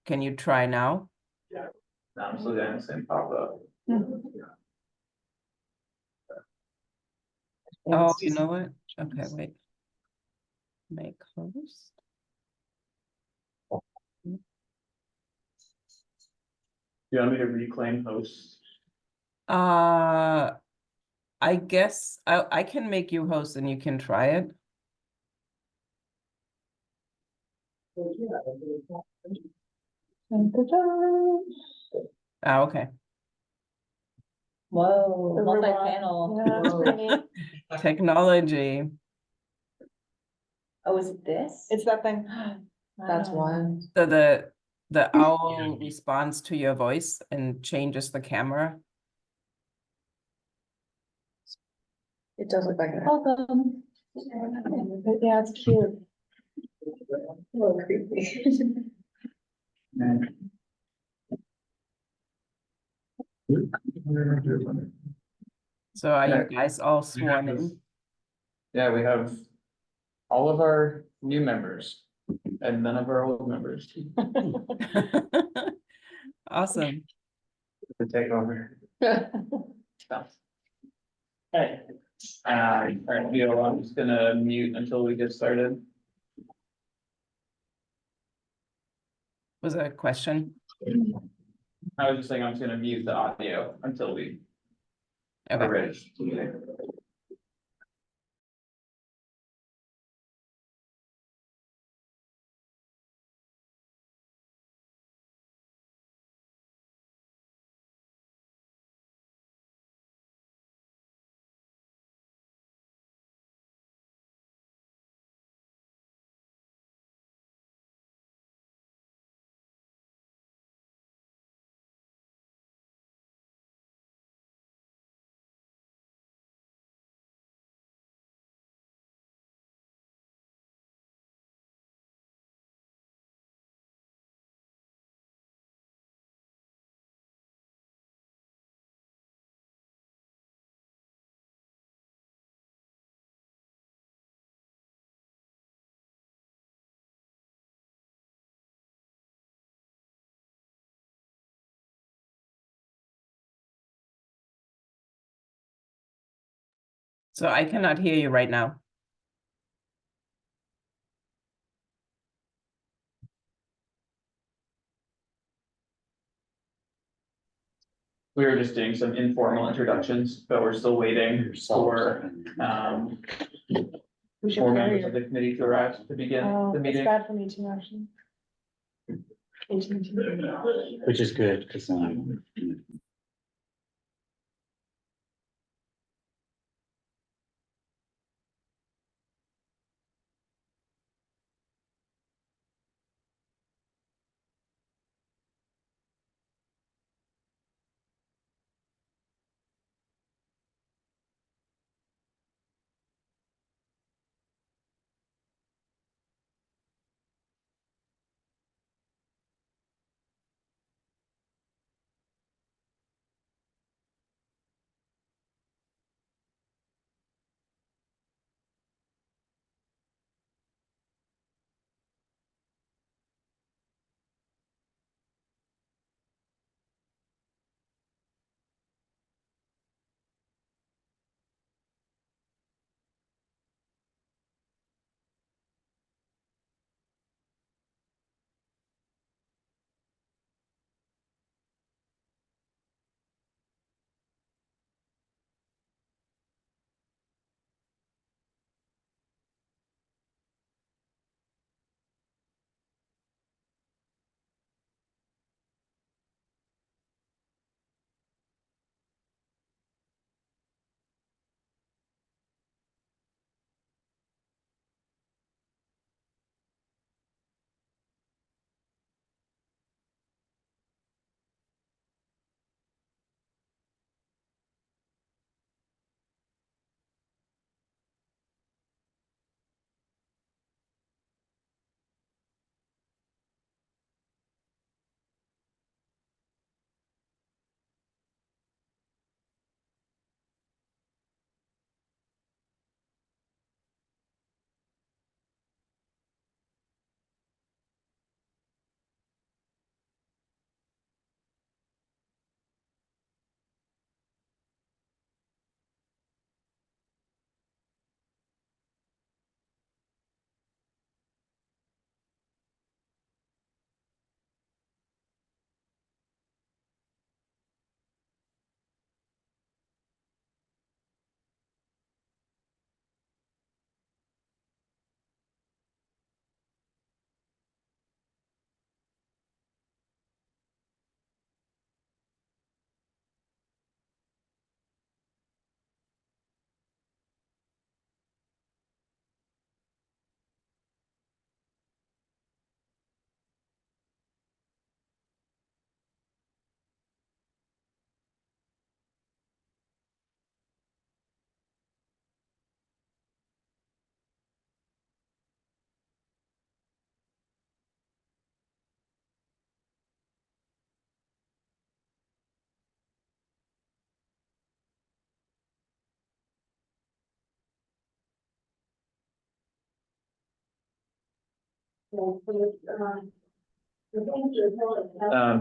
Can you try now? No, I'm still getting the same pop-up. Oh, you know what? Okay, wait. Make host. You want me to reclaim host? I guess I can make you host and you can try it. Ah, okay. Whoa, The robot. multi-panel. Yeah, it's pretty Whoa. neat. Technology. Oh, is it this? It's that thing. That's one. So the owl responds to your voice and changes the camera. It does look like that. Welcome. Yeah, it's cute. A little creepy. So are you guys all sworn in? Yeah, we have all of our new members and none of our old members Awesome. to take over. Hey. All right, Leo, I'm just gonna mute until we get started. Was that a question? I was just saying I'm just gonna mute the audio until we are Okay. ready. So I cannot hear you right now. We were just doing some informal introductions, but we're still waiting for We should four carry members of her. the committee to arrive to begin Oh, the it's meeting. bad for me too, actually. AT&T. Which is good, because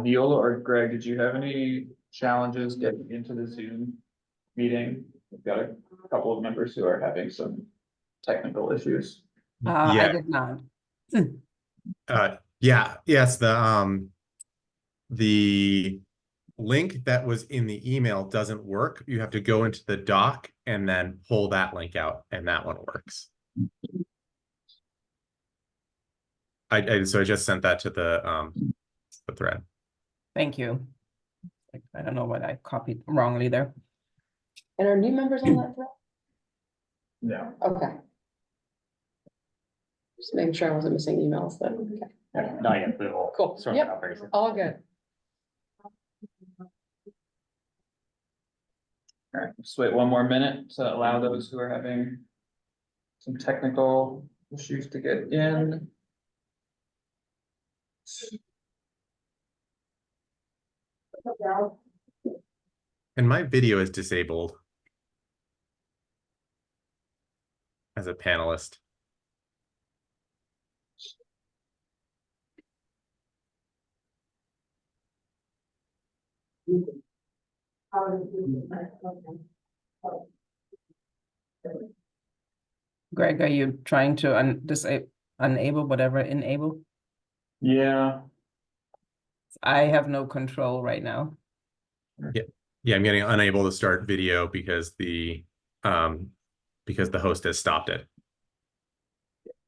Viola or Greg, did you have any challenges getting into the Zoom meeting? We've got a couple of members who are having some technical issues. I Yeah. did not. Yes, the link that was in the email doesn't work. You have to go into the doc and then pull that link out, and that one works. So I just sent that to the thread. Thank you. I don't know what I copied wrongly there. And are new members on that thread? No. Okay. Just making sure I wasn't missing emails then. Okay. Not yet, but we'll Cool. sort it Yep. out very soon. All good. All right, just wait one more minute to allow those who are having some technical issues to get in. And my video is disabled as a panelist. Greg, are you trying to unable whatever enable? Yeah. I have no control right now. Yeah, I'm getting unable to start video because the host has stopped it.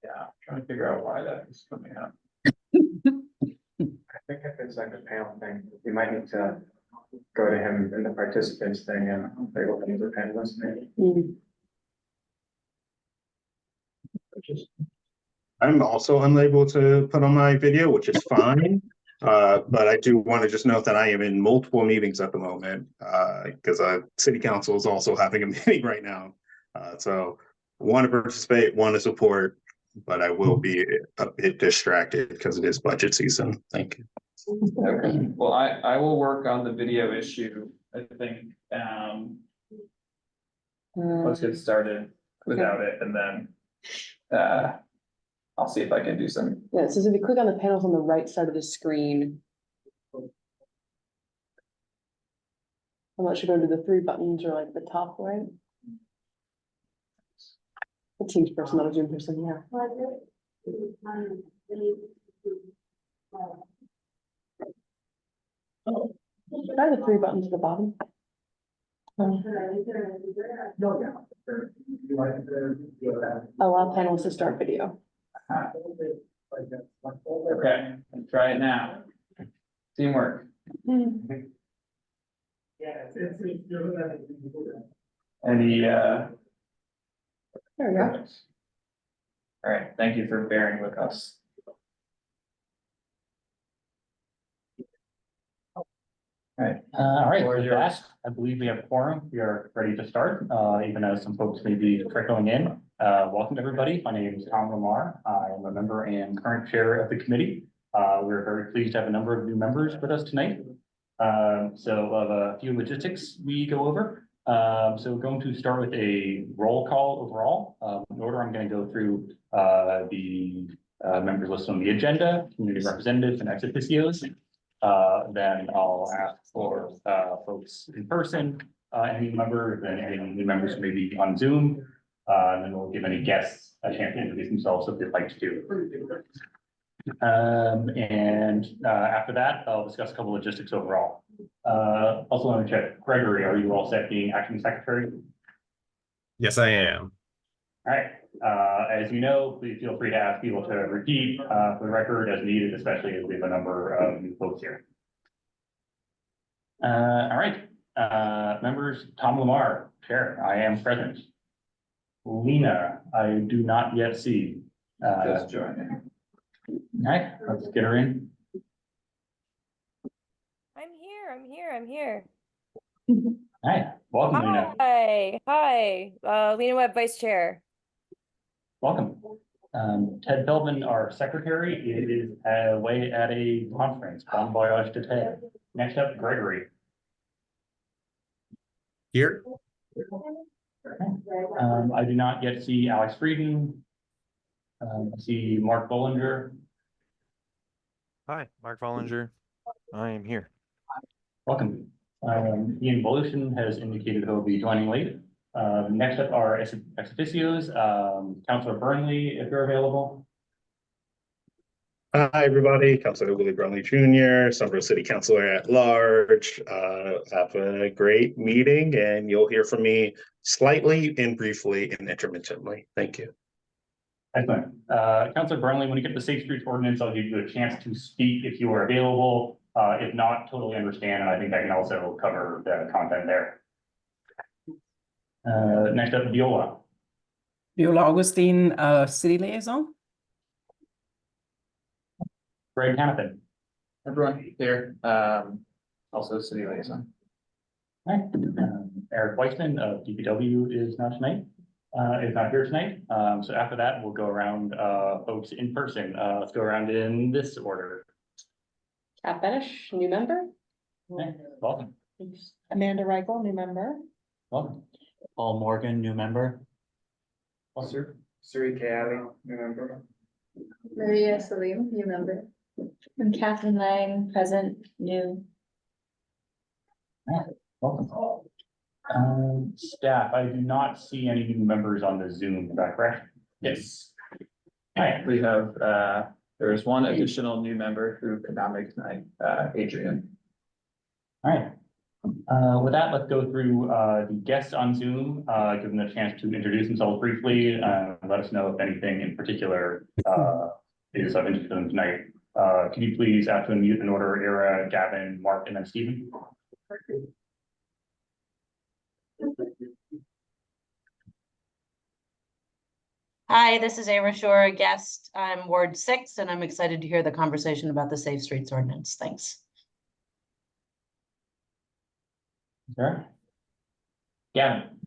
Yeah, trying to figure out why that is coming up. I think if it's like a panel thing, you might need to go to him in the participants thing and they open as a panelist maybe. I'm also unable to put on my video, which is fine. But I do want to just note that I am in multiple meetings at the moment, because city council is also having a meeting right now. So want to participate, want to support, but I will be a bit distracted because it is budget season. Thank you. Okay, well, I will work on the video issue, I think, let's get started without it, and then, I'll see if I can do some. Yeah, it says if you click on the panels on the right side of the screen. I'm not sure, go to the three buttons or like the top right. A Teams person, not a Zoom person, yeah. Try the three buttons at the bottom. Allow panelists to start video. Okay, let's try it now. Teamwork. Any, There we go. all right, thank you for bearing with us. All right, Floor is with yours. that, I believe we have a quorum. We are ready to start, even as some folks may be trickling in. Welcome, everybody. My name is Tom Lamar. I am a member and current chair of the committee. We're very pleased to have a number of new members with us tonight. So we'll have a few logistics we go over. So we're going to start with a roll call overall. In order, I'm going to go through the members listed on the agenda, community representatives and ex officios. Then I'll ask for folks in person, any members, and any new members who may be on Zoom. And then we'll give any guests a chance to introduce themselves if they'd like to do. After that, I'll discuss a couple logistics overall. Also want to check, Gregory, are you all set being acting secretary? Yes, I am. All right. As you know, please feel free to ask people to repeat for the record as needed, especially as we have a number of new folks here. All right. Members, Tom Lamar, chair, I am present. Lena, I do not yet see. Just joining. All right, let's get her in. I'm here. Hi, welcome, Lena. Hi, Lena Webb, Vice Chair. Welcome. Ted Feldman, our secretary, is away at a conference. Bon voyage to Ted. Next up, Gregory. Here. I do not yet see Alex Frieden. I see Mark Bollinger. Hi, Mark Vollinger. I am here. Welcome. Ian Volution has indicated he'll be joining late. Next up are ex officios, Councilor Burnley, if you're available. Hi, everybody. Councilor Willie Brumley Jr., Somerville City Councilor at Large. Have a great meeting, and you'll hear from me slightly and briefly and intermittently. Thank you. Excellent. Councilor Burnley, when you get the Safe Streets ordinance, I'll give you a chance to speak if you are available. If not, totally understand, and I think I can also cover the content there. Next up, Viola. Viola Augustine, city liaison. Greg Hanifin. Everyone here, also city liaison. All right. Eric Weissman of DPW is not here tonight. So after that, we'll go around folks in person. Let's go around in this order. Kat Benish, new member. Okay, welcome. Amanda Reichel, new member. Welcome. Paul Morgan, new member. Suri Kayali, new member. Maria Salim, new member. And Catherine Lang, present, new. Welcome. Staff, I do not see any new members on the Zoom, is that correct? Yes. All right. We have, there is one additional new member who could not make tonight, Adrian. All right. With that, let's go through the guests on Zoom, give them a chance to introduce themselves briefly, let us know if anything in particular is of interest to them tonight. Can you please, after unmute in order, Era, Gavin, Mark, and then Stephen? Hi, this is Amber Shore, a guest. I'm Ward 6, and I'm excited to hear the conversation about the Safe Streets ordinance. Thanks. Sure. Gavin.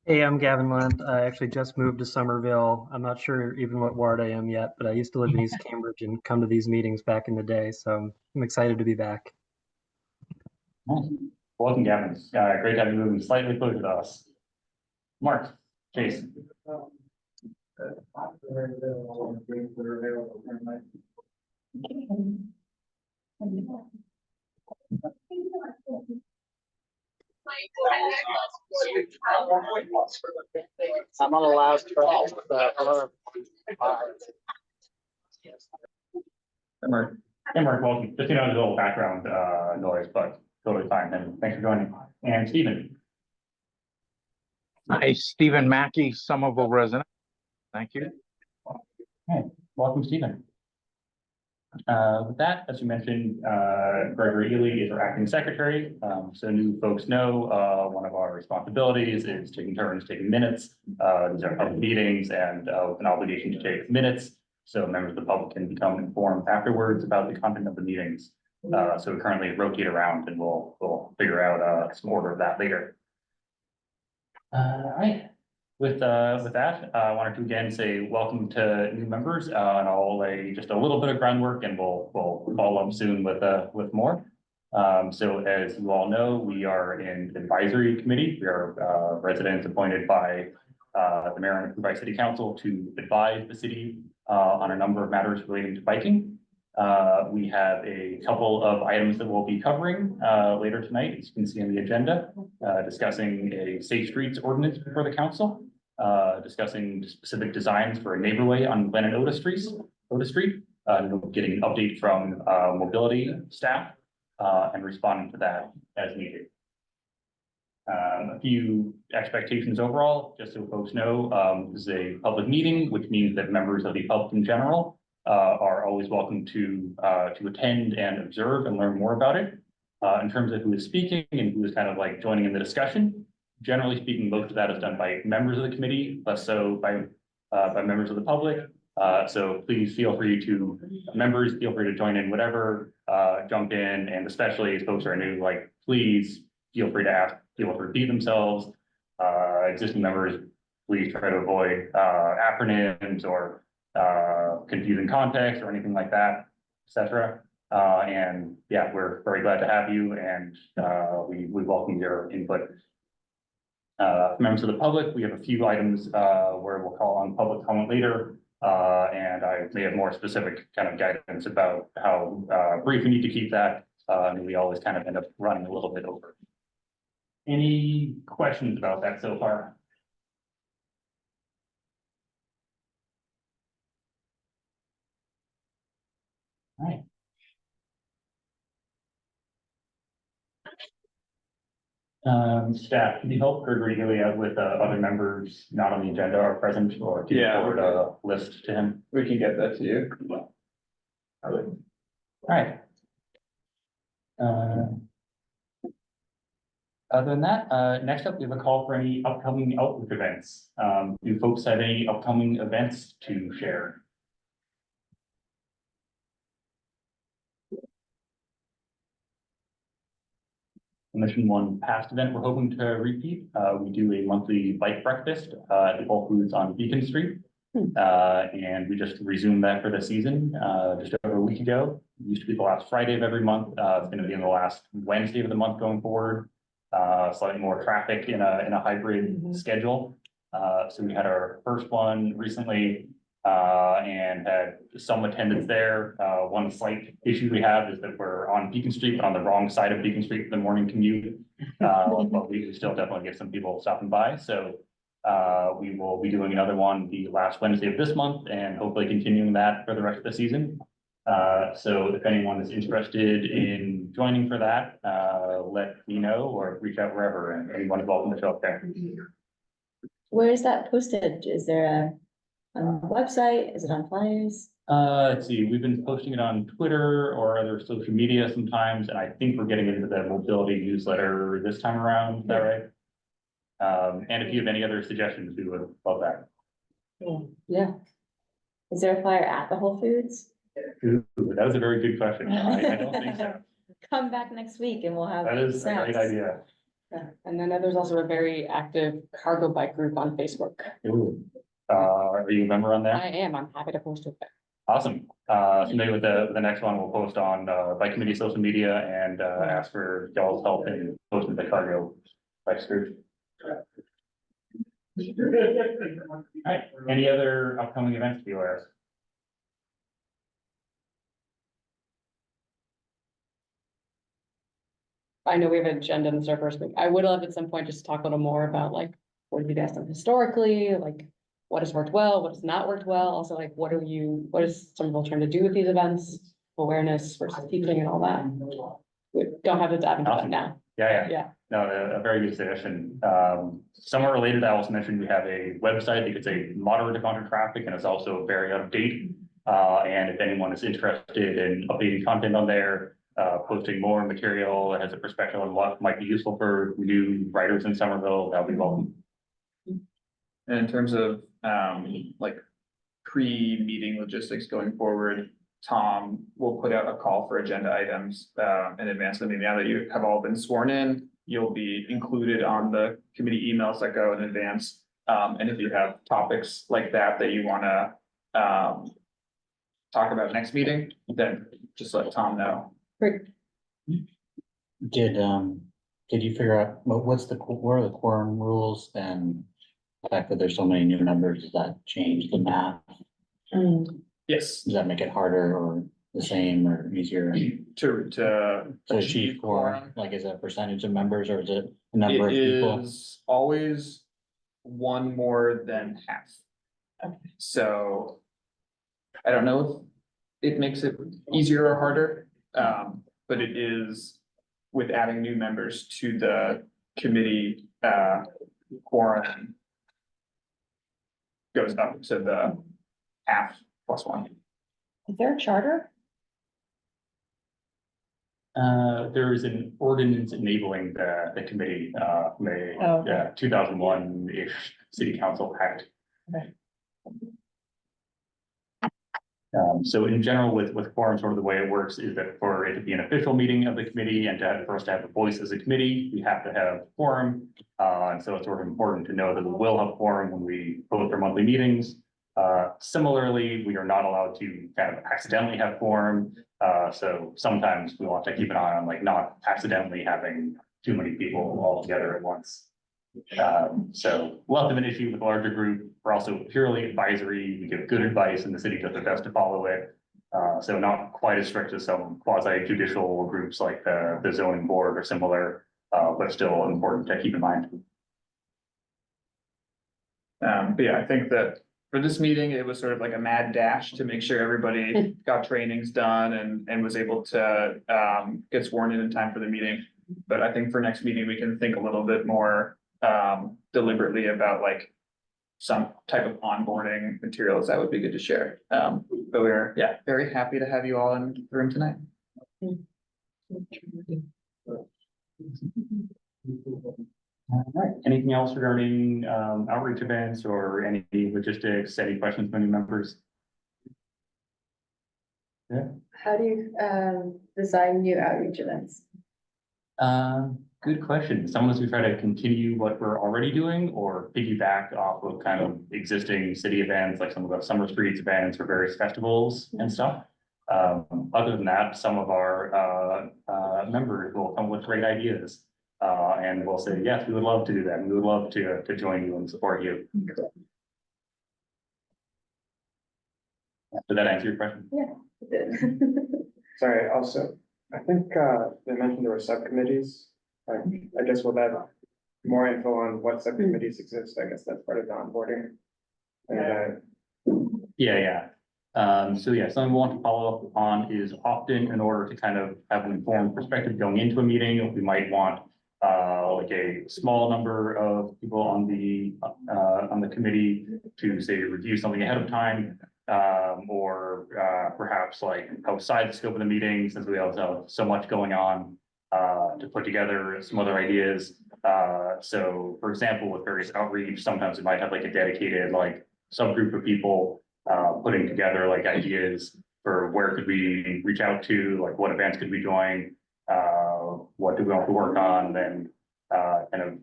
Hey, I'm Gavin Lunt. I actually just moved to Somerville. I'm not sure even what ward I am yet, but I used to live in East Cambridge and come to these meetings back in the day, so I'm excited to be back. Nice. Welcome, Gavin. Great to have you moving slightly closer to us. Mark, Jason. I'm on the last track. Mark, welcome. Just, there's a little background noise, but totally fine. And thanks for joining. And Stephen. Hi, Stephen Mackey, Somerville resident. Thank you. Hey, welcome, Stephen. With that, as you mentioned, Gregory Ely is our acting secretary. So new folks know one of our responsibilities is taking turns, taking minutes. These are public meetings and with an obligation to take minutes. So members of the public can become informed afterwards about the content of the meetings. So we currently rotate around and we'll figure out some order of that later. All right. With that, I wanted to again say welcome to new members, and I'll lay just a little bit of groundwork, and we'll follow up soon with more. So as you all know, we are an advisory committee. We are residents appointed by the mayor and approved by city council to advise the city on a number of matters relating to biking. We have a couple of items that we'll be covering later tonight, as you can see on the agenda, discussing a safe streets ordinance before the council, discussing specific designs for a neighborway on Glen and Otis Street, getting an update from mobility staff and responding to that as needed. A few expectations overall, just so folks know, this is a public meeting, which means that members of the public in general are always welcome to attend and observe and learn more about it. In terms of who is speaking and who is kind of like joining in the discussion, generally speaking, most of that is done by members of the committee, less so by members of the public. So please feel free to, members, feel free to join in whatever, jump in, and especially as folks are new, like, please feel free to ask, feel free to repeat themselves. Existing members, please try to avoid acronyms or confusing context or anything like that, etc. And yeah, we're very glad to have you, and we welcome your input. Members of the public, we have a few items where we'll call on public comment later. And I may have more specific kind of guidance about how brief we need to keep that. And we always kind of end up running a little bit over. Any questions about that so far? All right. Staff, can you help Gregory Gilly out with other members not on the agenda or present, or can you Yeah, forward a list to him? We can get that to you. All right. Other than that, next up, we have a call for any upcoming Outlook events. Do folks have any upcoming events to share? I mentioned one past event we're hoping to repeat. We do a monthly bike breakfast at the Whole Foods on Beacon Street. And we just resumed that for the season just over a week ago. It used to be the last Friday of every month. It's going to be in the last Wednesday of the month going forward. Slightly more traffic in a hybrid schedule. So we had our first one recently and had some attendance there. One slight issue we have is that we're on Beacon Street, but on the wrong side of Beacon Street for the morning commute. But we can still definitely get some people stopping by. So we will be doing another one the last Wednesday of this month and hopefully continuing that for the rest of the season. So if anyone is interested in joining for that, let me know or reach out wherever, and anyone is welcome to show up there. Where is that posted? Is there a website? Is it on flyers? Let's see, we've been posting it on Twitter or other social media sometimes, and I think we're getting into the mobility newsletter this time around. Is that right? And if you have any other suggestions, we would love that. Yeah. Is there a flyer at the Whole Foods? Ooh, that was a very good question. I don't think so. Come back next week and we'll have. That is a snacks. great idea. Yeah, and then there's also a very active cargo bike group on Facebook. Ooh. Are you a member on there? I am, I'm happy to post it. Awesome. So maybe with the next one, we'll post on bike committee social media and ask for y'all's help in posting the cargo bike group. All right, any other upcoming events to be aware of? I know we have an agenda in our first week. I would love at some point just to talk a little more about like, what have you guys done historically, like what has worked well, what has not worked well, also like what is Somerville trying to do with these events, awareness versus teaching and all that. We don't have to dive into that now. Yeah. No, a very good suggestion. Somewhat related, I also mentioned we have a website that gets a moderate amount of traffic and it's also very out of date. And if anyone is interested in updating content on there, posting more material that has a perspective on what might be useful for new writers in Somerville, that'll be welcome. And in terms of like pre-meeting logistics going forward, Tom will put out a call for agenda items in advance of the meeting. Now that you have all been sworn in, you'll be included on the committee emails that go in advance. And if you have topics like that you want to talk about next meeting, then just let Tom know. Great. Did you figure out what are the quorum rules, and the fact that there's so many new members, does that change the math? Yes. Does that make it harder or the same or easier To achieve quorum? Like, is it a percentage of members or is it a number of people? It is always one more than half. So I don't know if it makes it easier or harder, but it is with adding new members to the committee, quorum goes up to the half plus one. Is there a charter? There is an ordinance enabling the committee, Oh, okay. 2001-ish city council act. Okay. So in general, with quorum, sort of the way it works is that for it to be an official meeting of the committee and for us to have a voice as a committee, we have to have quorum. And so it's sort of important to know that we will have quorum when we post our monthly meetings. Similarly, we are not allowed to kind of accidentally have quorum. So sometimes we want to keep an eye on like not accidentally having too many people all together at once. So less of an issue with a larger group. we're also purely advisory. We give good advice and the city does their best to follow it. So not quite as strict as some quasi judicial groups like the zoning board or similar, but still important to keep in mind. But yeah, I think that for this meeting, it was sort of like a mad dash to make sure everybody got trainings done and was able to get sworn in time for the meeting. But I think for next meeting, we can think a little bit more deliberately about like some type of onboarding materials that would be good to share. But we're, yeah, very happy to have you all in the room tonight. All right, anything else regarding outreach events or any logistics, any questions from any members? Yeah. How do you design new outreach events? Good question. Some of us we try to continue what we're already doing or piggyback off of kind of existing city events, like some of the summer streets events or various festivals and stuff. Other than that, some of our members will come with great ideas. And we'll say, yes, we would love to do that. We would love to join you and support you. Did that answer your question? Yeah, it did. Sorry, also, I think they mentioned there were subcommittees. Like, I guess we'll have more info on what subcommittees exist. I guess that's part of the onboarding. And, Yeah. So yeah, something we want to follow up on is often in order to kind of have an informed perspective going into a meeting, we might want like a small number of people on the committee to say review something ahead of time, or perhaps like outside the scope of the meeting, since we also have so much going on, to put together some other ideas. So for example, with various outreach, sometimes we might have like a dedicated like subgroup of people putting together like ideas for where could we reach out to, like what events could we join, what do we have to work on, then kind of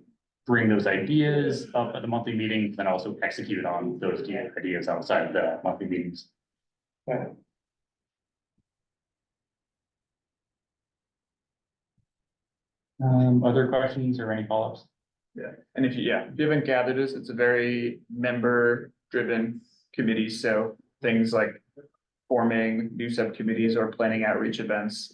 bring those ideas up at the monthly meetings, and also execute on those ideas outside of the monthly meetings. yeah. Other questions or any follow-ups? Yeah, and if you haven't gathered this, it's a very member-driven committee, so things like forming new subcommittees or planning outreach events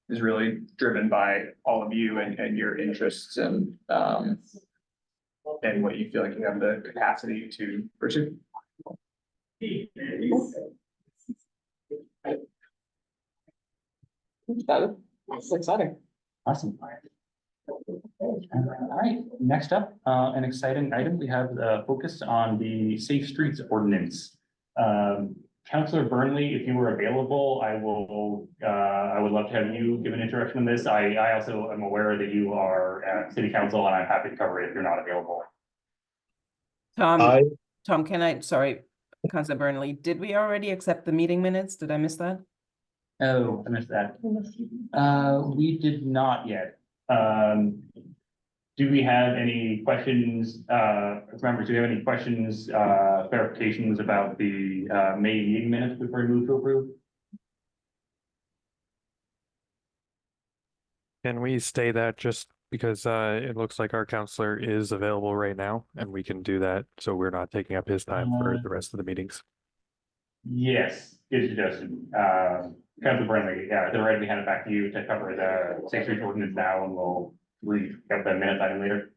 is really driven by all of you and your interests and what you feel like you have the capacity to pursue. That's exciting. Awesome. All right, next up, an exciting item. We have the focus on the Safe Streets Ordinance. Councillor Burnley, if you were available, I would love to have you give an introduction on this. I also am aware that you are at City Council, and I'm happy to cover it if you're not available. Tom, sorry, Councilor Burnley, did we already accept the meeting minutes? Did I miss that? Oh, I missed that. We did not yet. Do we have any questions, members, do we have any questions, clarifications about the May meeting minutes before we move to approve? Can we stay that just because it looks like our counselor is available right now and we can do that so we're not taking up his time for the rest of the meetings? Yes, good suggestion. Councilor Brentley, yeah, they're ready to hand it back to you to cover the Safe Streets Ordinance now, and we'll get the minutes item later.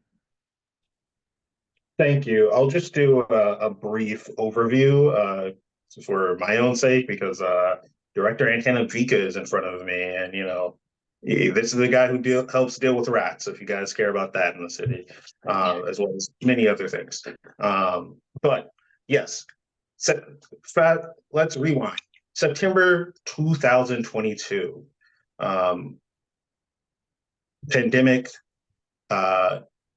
Thank you. I'll just do a brief overview for my own sake, because Director Antonovika is in front of me, and this is the guy who helps deal with rats, if you guys care about that in the city, as well as many other things. But yes, let's rewind. September 2022, pandemic,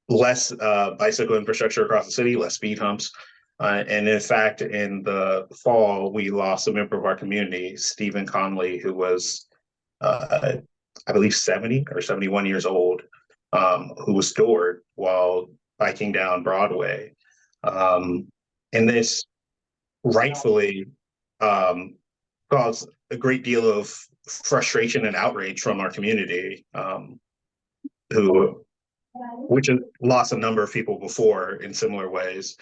less bicycle infrastructure across the city, less speed humps. And in fact, in the fall, we lost a member of our community, Stephen Conley, who was, I believe, 70 or 71 years old, who was stored while biking down Broadway. And this rightfully caused a great deal of frustration and outrage from our community, which has lost a number of people before in similar ways.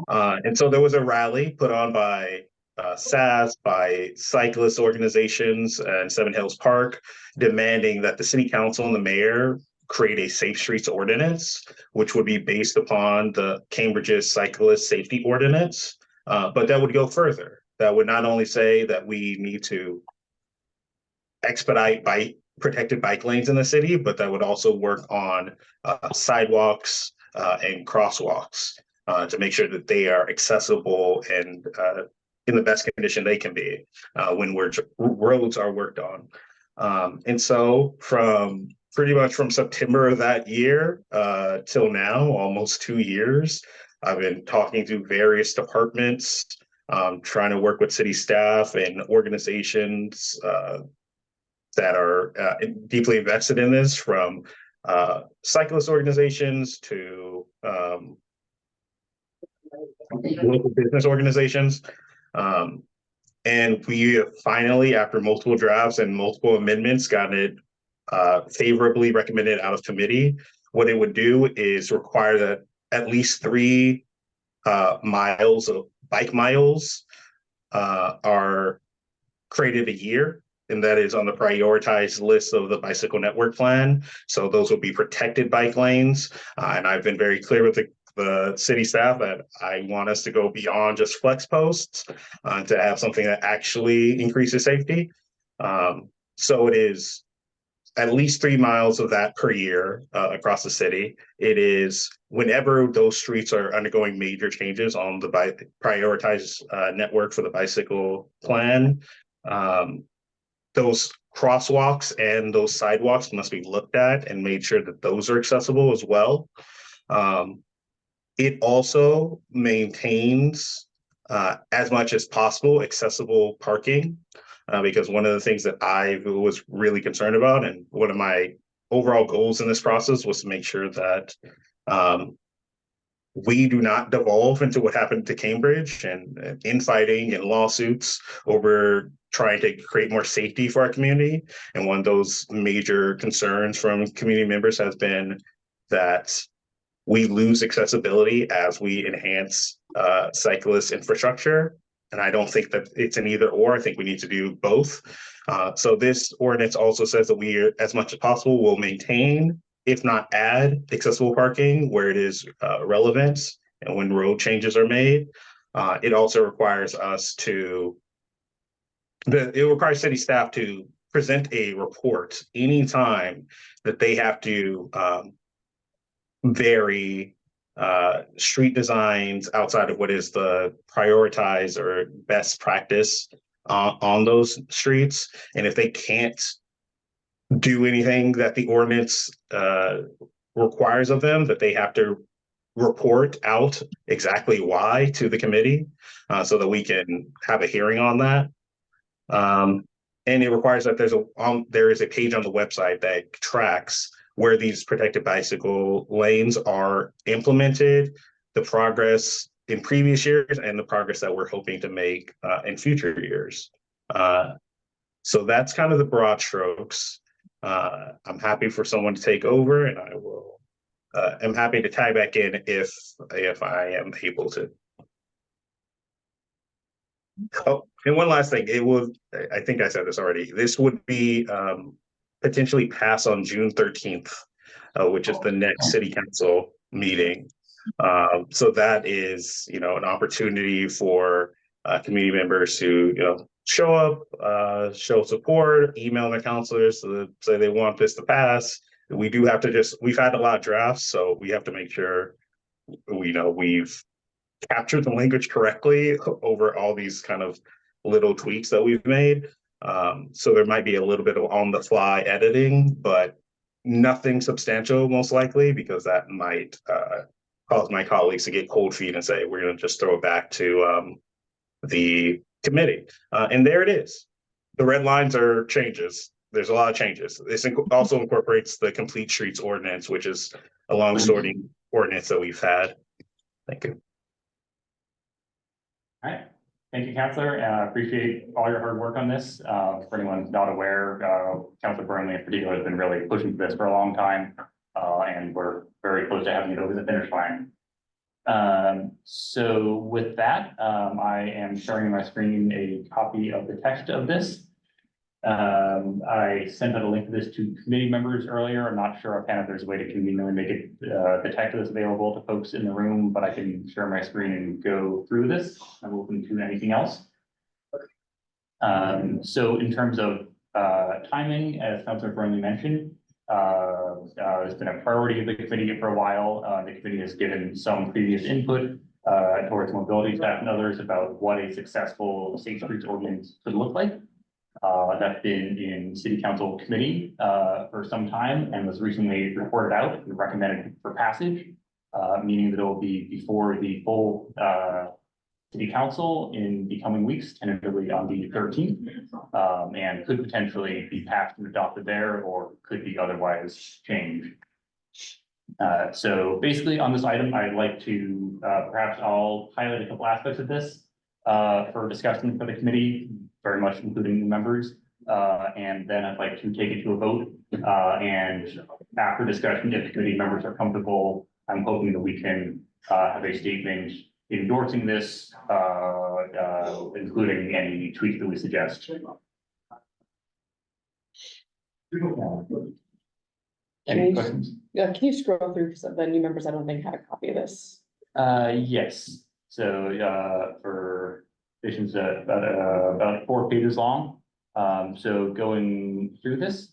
And so there was a rally put on by SAS, by cyclist organizations and Seven Hills Park, demanding that the city council and the mayor create a safe streets ordinance, which would be based upon the Cambridge's cyclist safety ordinance. But that would go further. That would not only say that we need to expedite protected bike lanes in the city, but that would also work on sidewalks and crosswalks to make sure that they are accessible and in the best condition they can be when roads are worked on. And so from pretty much from September of that year till now, almost 2 years, I've been talking to various departments, trying to work with city staff and organizations that are deeply invested in this, from cyclist organizations to local business organizations. And we have finally, after multiple drafts and multiple amendments, gotten it favorably recommended out of committee. What it would do is require that at least 3 miles of bike miles are created a year, and that is on the prioritized list of the bicycle network plan. So those will be protected bike lanes. And I've been very clear with the city staff that I want us to go beyond just flex posts to have something that actually increases safety. So it is at least 3 miles of that per year across the city. It is whenever those streets are undergoing major changes on the prioritized network for the bicycle plan. Those crosswalks and those sidewalks must be looked at and made sure that those are accessible as well. It also maintains as much as possible accessible parking, because one of the things that I was really concerned about, and one of my overall goals in this process, was to make sure that we do not devolve into what happened to Cambridge and infighting and lawsuits over trying to create more safety for our community. And one of those major concerns from community members has been that we lose accessibility as we enhance cyclist infrastructure. And I don't think that it's an either or. I think we need to do both. So this ordinance also says that we, as much as possible, will maintain, if not add, accessible parking where it is relevant and when road changes are made. It also requires us to, it requires city staff to present a report anytime that they have to vary street designs outside of what is the prioritized or best practice on those streets. And if they can't do anything that the ordinance requires of them, that they have to report out exactly why to the committee so that we can have a hearing on that. And it requires that there is a page on the website that tracks where these protected bicycle lanes are implemented, the progress in previous years, and the progress that we're hoping to make in future years. So that's kind of the broad strokes. I'm happy for someone to take over, and I will. I'm happy to tie back in if I am able to. Oh, and one last thing, I think I said this already. This would be potentially pass on June 13th, which is the next city council meeting. So that is, an opportunity for community members to, show up, show support, email their counselors to say they want this to pass. We do have to we've had a lot of drafts, so we have to make sure we've captured the language correctly over all these kind of little tweaks that we've made. So there might be a little bit of on the fly editing, but nothing substantial most likely, because that might cause my colleagues to get cold feet and say, we're going to just throw it back to the committee. And there it is. The red lines are changes. There's a lot of changes. This also incorporates the complete streets ordinance, which is a long sorting ordinance that we've had. Thank you. All right. Thank you, Councillor. Appreciate all your hard work on this. For anyone not aware, Councillor Burnley in particular has been really pushing for this for a long time, and we're very close to having it over the finish line. So with that, I am sharing my screen a copy of the text of this. I sent out a link to this to committee members earlier. I'm not sure offhand if there's a way to conveniently make it, the text of this available to folks in the room, but I can share my screen and go through this. I'm open to anything else. So in terms of, timing, as Councilor Burnley mentioned, it's been a priority of the committee for a while. The committee has given some previous input, towards mobility staff and others about what a successful safe streets ordinance could look like. That's been in city council committee for some time and was recently reported out and recommended for passage, meaning that it will be before the full city council in the coming weeks, tentatively on the 13th, and could potentially be passed and adopted there, or could be otherwise changed. So basically on this item, I'd like to perhaps I'll highlight a couple aspects of this for discussion for the committee, very much including the members. And then I'd like to take it to a vote. And after discussion, if committee members are comfortable, I'm hoping that we can have a statement endorsing this, including any tweaks that we suggest. Any questions? Yeah, can you scroll through, because the new members, I don't think had a copy of this. Yes, so, for editions about 4 pages long. So going through this,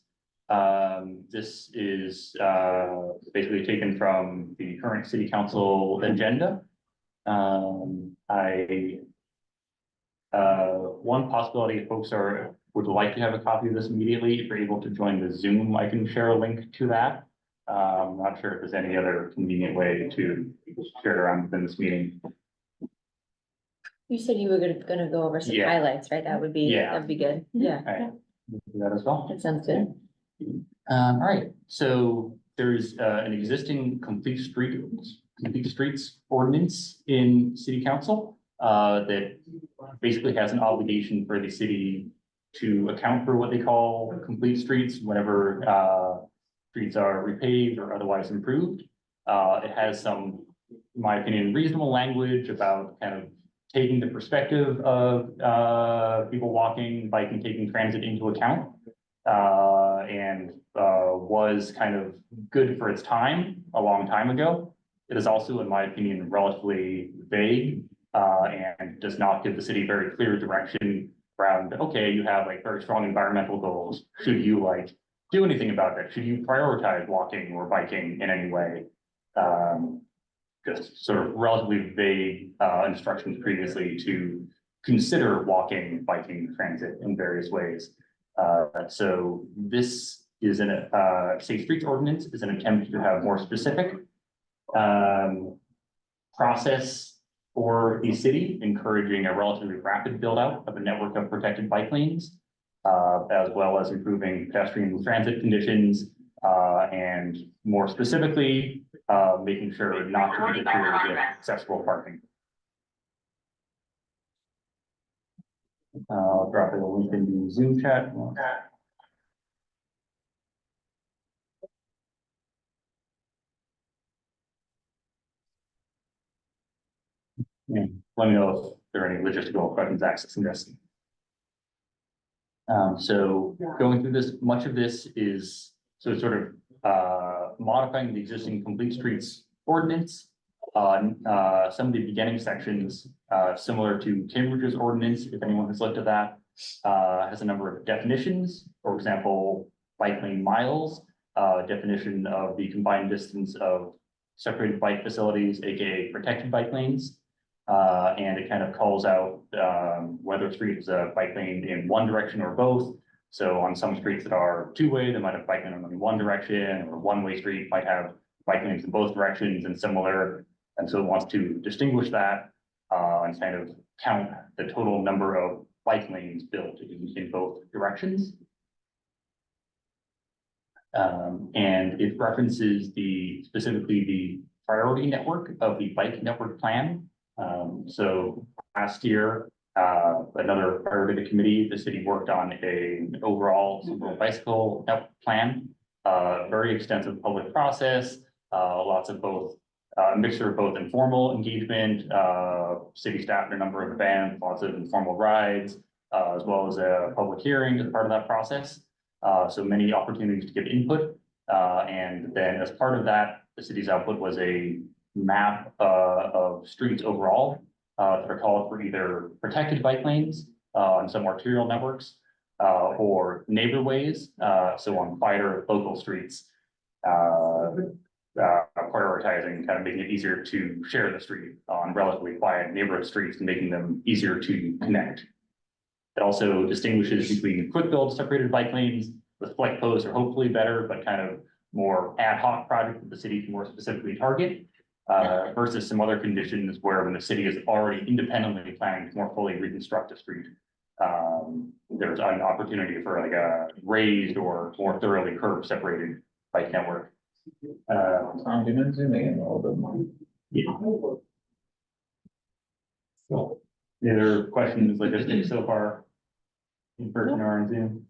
this is, basically taken from the current city council agenda. One possibility, if folks would like to have a copy of this immediately, if you're able to join the Zoom, I can share a link to that. I'm not sure if there's any other convenient way to share it around within this meeting. You said you were gonna go over some Yeah. highlights, right? That would be, Yeah. that'd be good. Yeah, All right, we'll do that as well. that sounds good. All right, so there's an existing complete streets ordinance in city council that basically has an obligation for the city to account for what they call complete streets whenever streets are repaved or otherwise improved. It has some, in my opinion, reasonable language about kind of taking the perspective of people walking, biking, taking transit into account. And was kind of good for its time a long time ago. It is also, in my opinion, relatively vague and does not give the city very clear direction around, okay, you have like very strong environmental goals. Should you like do anything about that? Should you prioritize walking or biking in any way? Just sort of relatively vague instructions previously to consider walking, biking, transit in various ways. So this is safe streets ordinance is an attempt to have more specific process for the city, encouraging a relatively rapid build out of a network of protected bike lanes, as well as improving pedestrian transit conditions, and more specifically, making sure not to interfere with accessible parking. I'll drop a link in the Zoom chat. And let me know if there are any logistical questions accessing this. So going through this, much of this is sort of modifying the existing complete streets ordinance. Some of the beginning sections, similar to Cambridge's ordinance, if anyone has looked at that, has a number of definitions. For example, bike lane miles, definition of the combined distance of separated bike facilities, aka protected bike lanes. And it kind of calls out whether a street is a bike lane in one direction or both. So on some streets that are two-way, they might have bike lane in one direction, or one-way street might have bike lanes in both directions and similar. And so it wants to distinguish that and kind of count the total number of bike lanes built in both directions. And it references specifically the priority network of the bike network plan. So last year, another priority of the committee, the city worked on an overall bicycle network plan, very extensive public process, lots of both A mixture of both informal engagement, city staff in a number of events, lots of informal rides, as well as a public hearing as part of that process. So many opportunities to give input. And then as part of that, the city's output was a map of streets overall that are called for either protected bike lanes on some arterial networks or neighbor ways. So on quieter local streets, prioritizing kind of making it easier to share the street on relatively quiet neighborhood streets and making them easier to connect. It also distinguishes between quick build separated bike lanes with flight posts are hopefully better, but kind of more ad hoc project that the city can more specifically target. Versus some other conditions where when the city is already independently planning to more fully reconstruct a street, there's an opportunity for like a raised or more thoroughly curb separated bike network. Tom, do you mind zooming in a little bit more? Yeah. So, any other questions logistics so far? In person or on Zoom?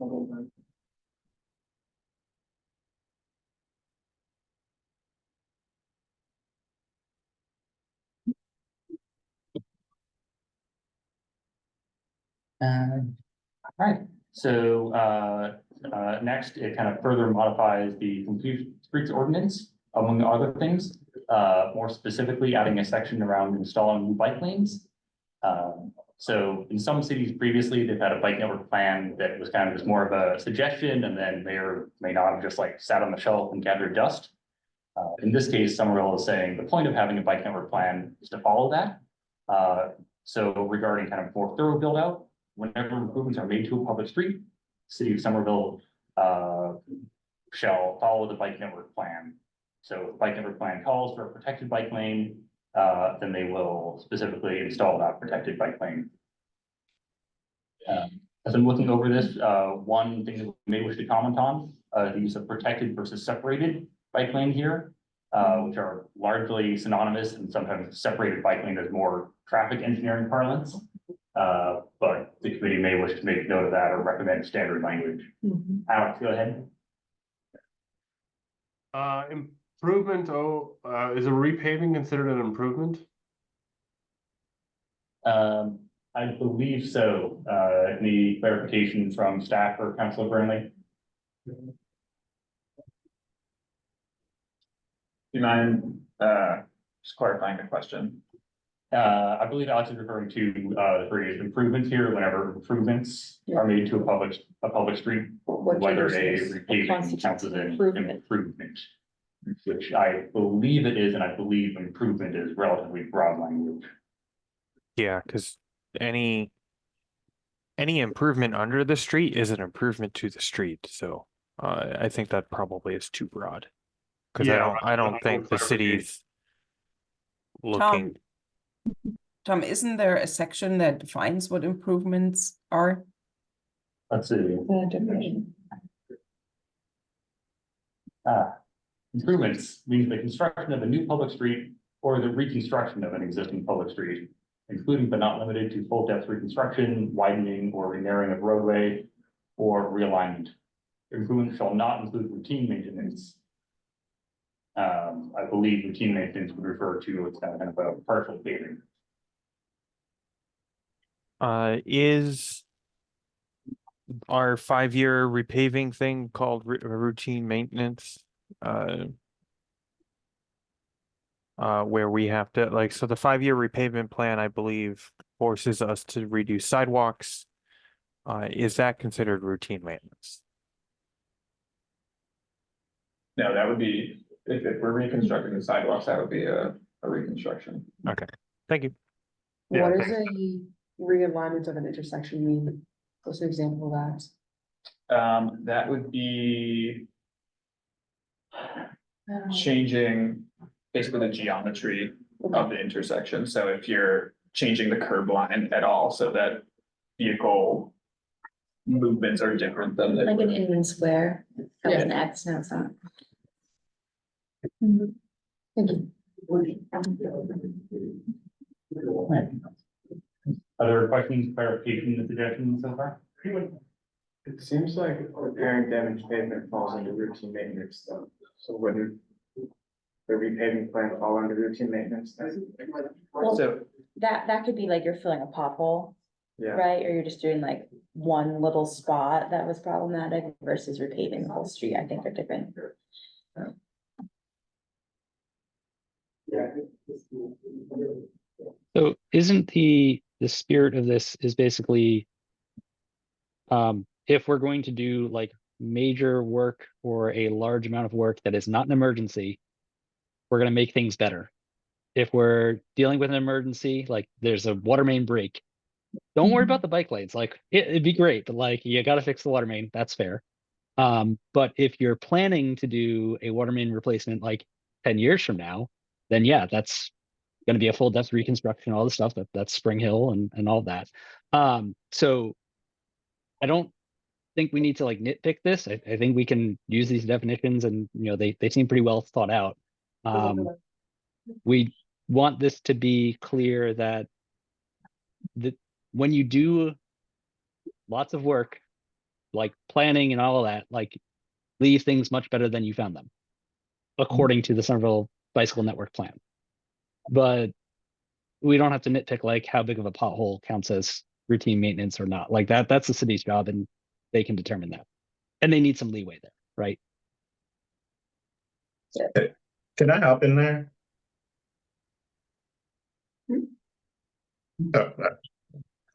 All right, so next, it kind of further modifies the complete streets ordinance, among other things. More specifically, adding a section around installing new bike lanes. So in some cities previously, they've had a bike network plan that was kind of just more of a suggestion, and then may or may not have just like sat on the shelf and gathered dust. In this case, Somerville is saying the point of having a bike network plan is to follow that. So regarding kind of more thorough build out, whenever improvements are made to a public street, city of Somerville shall follow the bike network plan. So if the bike network plan calls for a protected bike lane, then they will specifically install that protected bike lane. As I'm looking over this, one thing that we may wish to comment on, the use of protected versus separated bike lane here, which are largely synonymous, and sometimes separated bike lane is more traffic engineering parlance. But the committee may wish to make note of that or recommend standard language. Alex, go ahead. Improvement, is a repaving considered an improvement? I believe so. Any clarification from staff or Councilor Burnley? Do you mind just clarifying the question? I believe Alex is referring to the phrase improvements here, whenever improvements are made to a public street, whether a repaving counts as an improvement. Which I believe it is, and I believe improvement is relatively broad language. Yeah, because any improvement under the street is an improvement to the street. So I think that probably is too broad. Because I don't think the city's looking. Tom, isn't there a section that defines what improvements are? Let's see. Improvements means the construction of a new public street or the reconstruction of an existing public street, including but not limited to full depth reconstruction, widening or re-narrowing of roadway, or realignment. Improvement shall not include routine maintenance. I believe routine maintenance would refer to as kind of a partial paving. Is our 5-year repaving thing called routine maintenance? Where we have to so the 5-year repavement plan, I believe, forces us to redo sidewalks. Is that considered routine maintenance? No, that would be, if we're reconstructing the sidewalks, that would be a reconstruction. Okay, thank you. What does a realignment of an intersection mean? What's an example of that? That would be changing basically the geometry of the intersection. So if you're changing the curb line at all, so that vehicle movements are different than Like an Indian square, that was an accent on. Thank you. Other questions, clarification, suggestions so far? It seems like repairing damaged pavement falls under routine maintenance though, so wouldn't the repaving plan fall under routine maintenance? Well, So, that could be like you're filling a pothole, Yeah, right? Or you're just doing like one little spot that was problematic versus repaving the whole street, I think are different. So isn't the spirit of this is basically if we're going to do like major work or a large amount of work that is not an emergency, we're going to make things better. If we're dealing with an emergency, like there's a water main break, don't worry about the bike lanes. Like it'd be great, but like you got to fix the water main. That's fair. But if you're planning to do a water main replacement like 10 years from now, then yeah, that's going to be a full depth reconstruction, all the stuff that's Spring Hill and all that. So I don't think we need to like nitpick this. I think we can use these definitions, and they seem pretty well thought out. We want this to be clear that when you do lots of work, like planning and all of that, like leave things much better than you found them, according to the Somerville Bicycle Network plan. But we don't have to nitpick like how big of a pothole counts as routine maintenance or not. Like that's the city's job, and they can determine that. And they need some leeway there, right? Can I hop in there? Oh,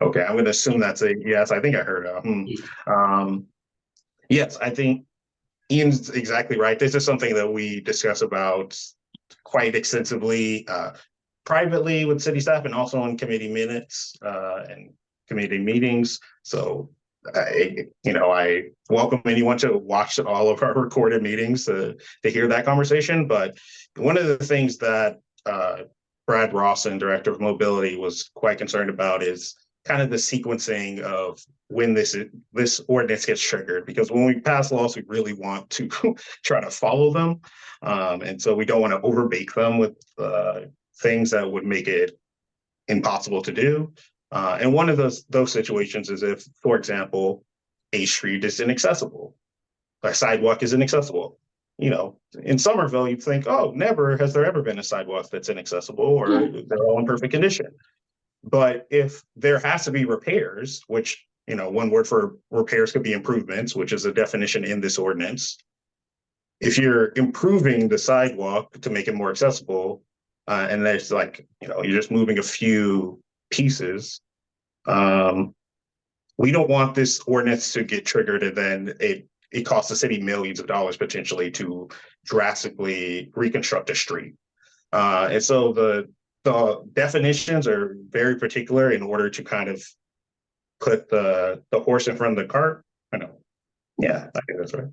okay, I'm gonna assume that's a yes. I think I heard yes, I think Ian's exactly right. This is something that we discuss about quite extensively privately with city staff and also in committee minutes and committee meetings. So I welcome anyone to watch all of our recorded meetings to hear that conversation. But one of the things that Brad Rawson, Director of Mobility, was quite concerned about is kind of the sequencing of when this ordinance gets triggered, because when we pass laws, we really want to try to follow them. And so we don't want to overbake them with things that would make it impossible to do. And one of those situations is if, for example, a street is inaccessible, a sidewalk is inaccessible. In Somerville, you'd think, oh, never has there ever been a sidewalk that's inaccessible, or they're all in perfect condition. But if there has to be repairs, which, one word for repairs could be improvements, which is a definition in this ordinance. If you're improving the sidewalk to make it more accessible, and there's like, you're just moving a few pieces, we don't want this ordinance to get triggered and then it costs the city millions of dollars potentially to drastically reconstruct a street. And so the definitions are very particular in order to kind of put the horse in front of the cart. I know. Yeah, I think that's right.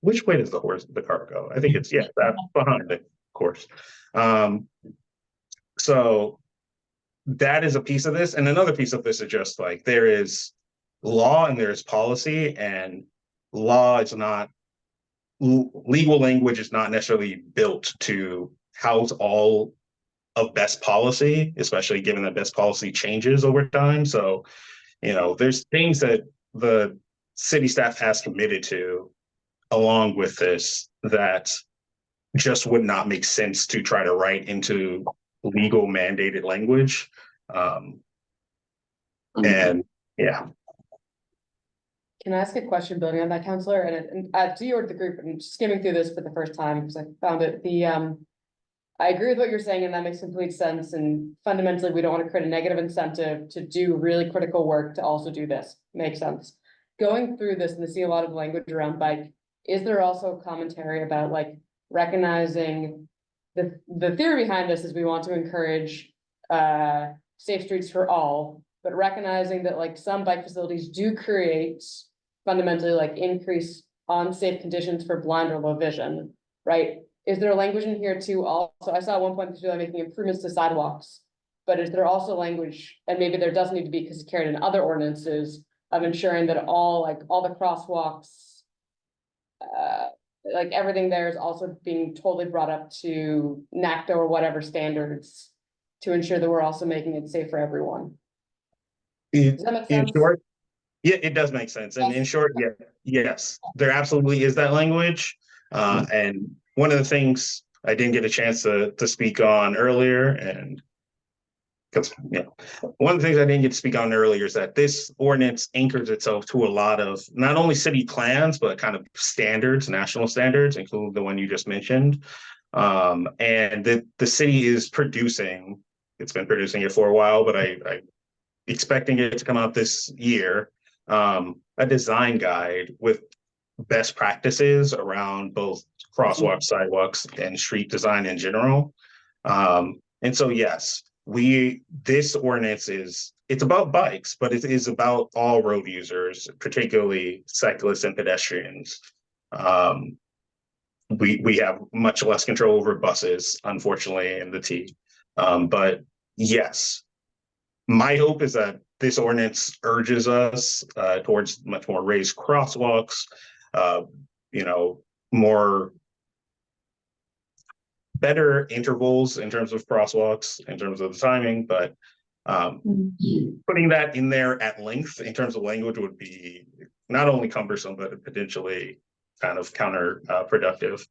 Which way does the cart go? I think it's, that's behind it, of course. So that is a piece of this. And another piece of this is just like there is law and there is policy, and law is not, legal language is not necessarily built to house all of best policy, especially given that best policy changes over time. So, there's things that the city staff has committed to along with this that just would not make sense to try to write into legal mandated language. And yeah. Can I ask a question building on that, Counselor? And to you or to the group, I'm skimming through this for the first time because I found it. I agree with what you're saying, and that makes complete sense. And fundamentally, we don't want to create a negative incentive to do really critical work to also do this. Makes sense. Going through this and to see a lot of language around bike, is there also commentary about like recognizing the theory behind this is we want to encourage safe streets for all, but recognizing that like some bike facilities do create fundamentally like increase unsafe conditions for blind or low vision, right? Is there language in here too? Also, I saw at one point they're making improvements to sidewalks, but is there also language, and maybe there does need to be because it's carried in other ordinances, of ensuring that all the crosswalks, like everything there is also being totally brought up to NACDA or whatever standards to ensure that we're also making it safe for everyone. Does that make sense? In short, yeah, it does make sense. And in short, yes, there absolutely is that language. And one of the things I didn't get a chance to speak on earlier, and because one of the things I didn't get to speak on earlier is that this ordinance anchors itself to a lot of not only city plans, but kind of standards, national standards, including the one you just mentioned. And the city is producing, it's been producing it for a while, but I expecting it to come out this year, a design guide with best practices around both crosswalks, sidewalks, and street design in general. And so, yes, this ordinance it's about bikes, but it is about all road users, particularly cyclists and pedestrians. We have much less control over buses, unfortunately, in the T. But yes, my hope is that this ordinance urges us towards much more raised crosswalks, more better intervals in terms of crosswalks, in terms of the timing, but putting that in there at length in terms of language would be not only cumbersome, but potentially kind of counterproductive.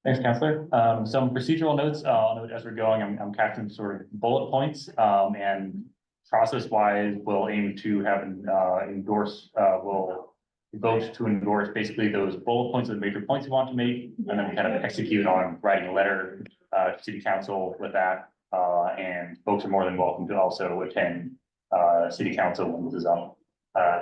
Thanks, Counselor. Some procedural notes. I'll note as we're going, I'm casting sort of bullet points, and process-wise, we'll aim to have we'll vote to endorse basically those bullet points of the major points we want to make, and then we kind of execute on writing a letter to City Council with that. And folks are more than welcome to also attend City Council when this is up.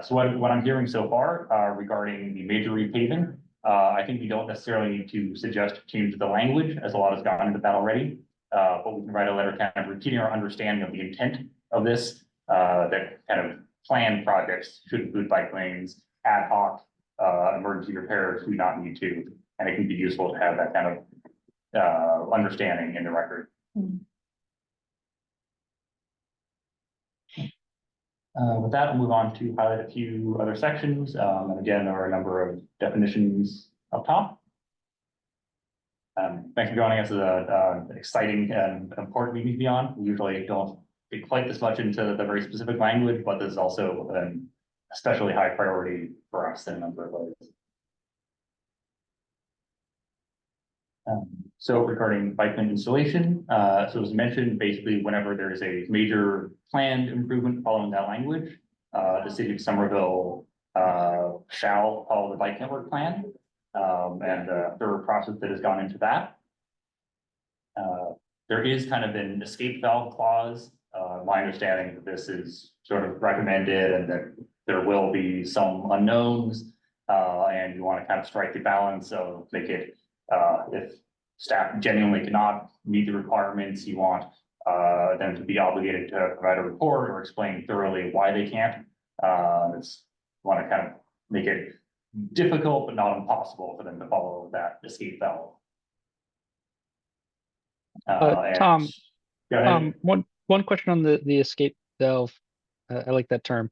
So what I'm hearing so far regarding the major repaving, I think we don't necessarily need to suggest change the language, as a lot has gone into that already. But we can write a letter kind of repeating our understanding of the intent of this, that kind of planned projects should include bike lanes, ad hoc, emergency repairs do not need to, and it can be useful to have that kind of understanding in the record. With that, we'll move on to highlight a few other sections. And again, there are a number of definitions up top. Thanks for joining us. It's an exciting and important meeting to be on. We usually don't get quite this much into the very specific language, but this is also an especially high priority for us in a number of ways. So regarding bike lane installation, so as mentioned, basically whenever there is a major planned improvement following that language, the city of Somerville shall follow the bike network plan, and there are a process that has gone into that. There is kind of an escape valve clause. My understanding that this is sort of recommended and that there will be some unknowns, and you want to kind of strike the balance of make it if staff genuinely cannot meet the requirements, you want them to be obligated to provide a report or explain thoroughly why they can't. It's want to kind of make it difficult but not impossible for them to follow that escape valve. Tom, go ahead. one question on the escape valve. I like that term.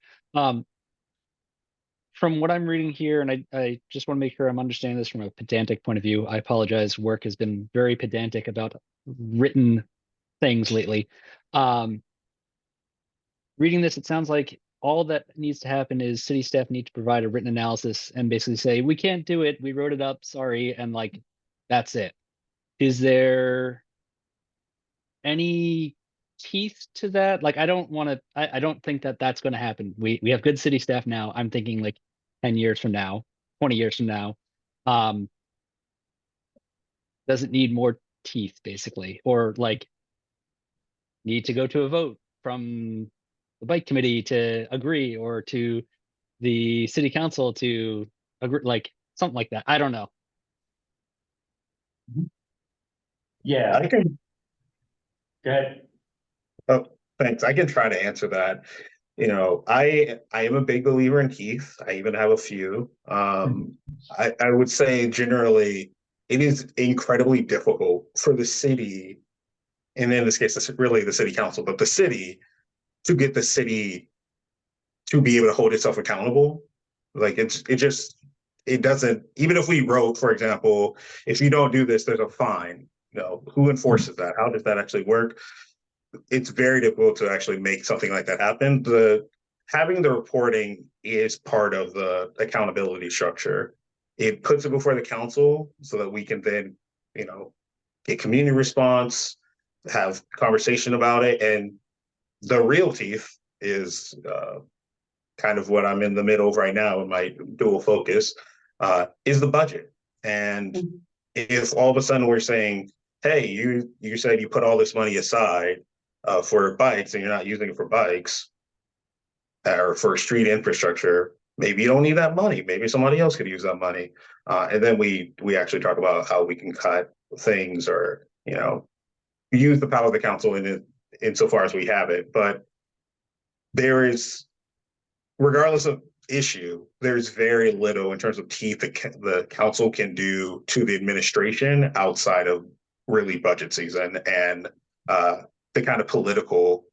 From what I'm reading here, and I just want to make sure I'm understanding this from a pedantic point of view. I apologize. Work has been very pedantic about written things lately. Reading this, it sounds like all that needs to happen is city staff need to provide a written analysis and basically say, we can't do it. We wrote it up. Sorry. And like, that's it. Is there any teeth to that? Like, I don't think that that's going to happen. We have good city staff now. I'm thinking like 10 years from now, 20 years from now. Does it need more teeth basically, or like need to go to a vote from the bike committee to agree, or to the city council to agree, like something like that? I don't know. Yeah, I can. go ahead. Oh, thanks. I can try to answer that. I am a big believer in teeth. I even have a few. I would say generally it is incredibly difficult for the city, and in this case, it's really the city council, but the city to get the city to be able to hold itself accountable. Like it doesn't, even if we wrote, for example, if you don't do this, there's a fine. Who enforces that? How does that actually work? It's very difficult to actually make something like that happen. having the reporting is part of the accountability structure. It puts it before the council so that we can then, you know, get community response, have conversation about it. And the real teeth is kind of what I'm in the middle of right now in my dual focus, is the budget. And if all of a sudden we're saying, hey, you said you put all this money aside for bikes and you're not using it for bikes or for street infrastructure, maybe you don't need that money. Maybe somebody else could use that money. And then we actually talk about how we can cut things or, you know, use the power of the council insofar as we have it. But there is, regardless of issue, there's very little in terms of teeth that the council can do to the administration outside of really budget season and the kind of political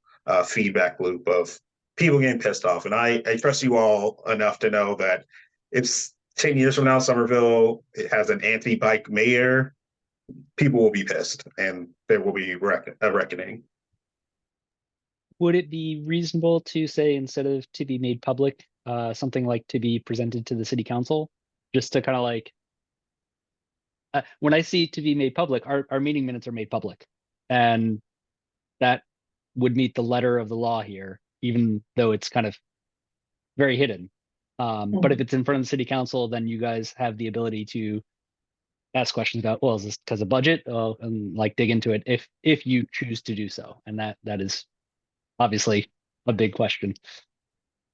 feedback loop of people getting pissed off. And I trust you all enough to know that if 10 years from now, Somerville it has an anti-bike mayor, people will be pissed and there will be a reckoning. Would it be reasonable to say, instead of to be made public, something like to be presented to the city council? Just to kind of like, when I see to be made public, our meeting minutes are made public. And that would meet the letter of the law here, even though it's kind of very hidden. But if it's in front of the city council, then you guys have the ability to ask questions about, well, is this because of budget? And like dig into it if you choose to do so. And that is obviously a big question.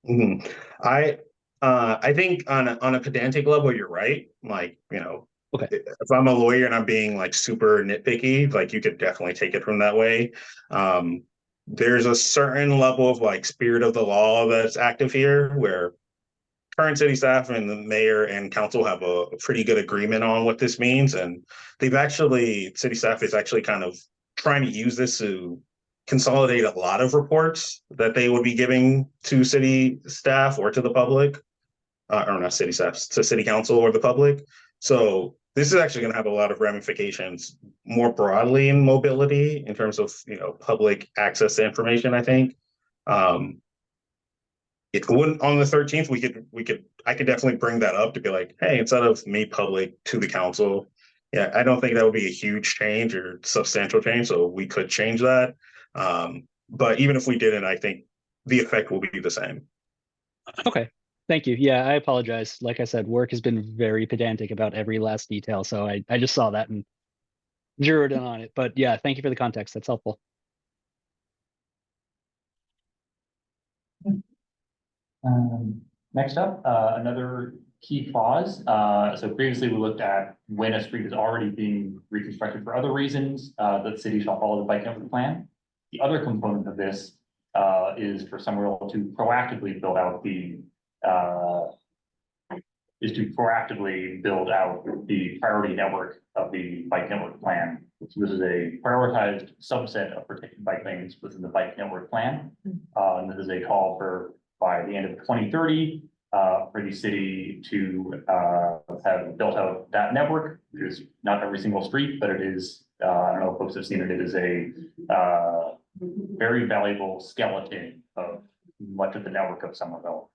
Mm-hmm. I think on a pedantic level, you're right. Like, you know, okay, if I'm a lawyer and I'm being like super nitpicky, like you could definitely take it from that way. There's a certain level of like spirit of the law that's active here where current city staff and the mayor and council have a pretty good agreement on what this means. And city staff is actually kind of trying to use this to consolidate a lot of reports that they would be giving to city staff or to the public, or not city staff, to city council or the public. So this is actually going to have a lot of ramifications more broadly in mobility in terms of, you know, public access to information, I think. It wouldn't on the 13th, I could definitely bring that up to be like, hey, instead of made public to the council, yeah, I don't think that would be a huge change or substantial change. So we could change that. But even if we didn't, I think the effect will be the same. Okay, thank you. Yeah, I apologize. Like I said, work has been very pedantic about every last detail. So I just saw that and zeroed in on it. But yeah, thank you for the context. That's helpful. Next up, another key clause. So previously we looked at when a street is already being reconstructed for other reasons, that the city shall follow the bike network plan. The other component of this is for Somerville to proactively build out the priority network of the bike network plan. So this is a prioritized subset of protected bike lanes within the bike network plan. And this is a call for by the end of 2030 for the city to have built out that network, which is not every single street, but it is, I don't know if folks have seen it, it is a very valuable skeleton of much of the network of Somerville.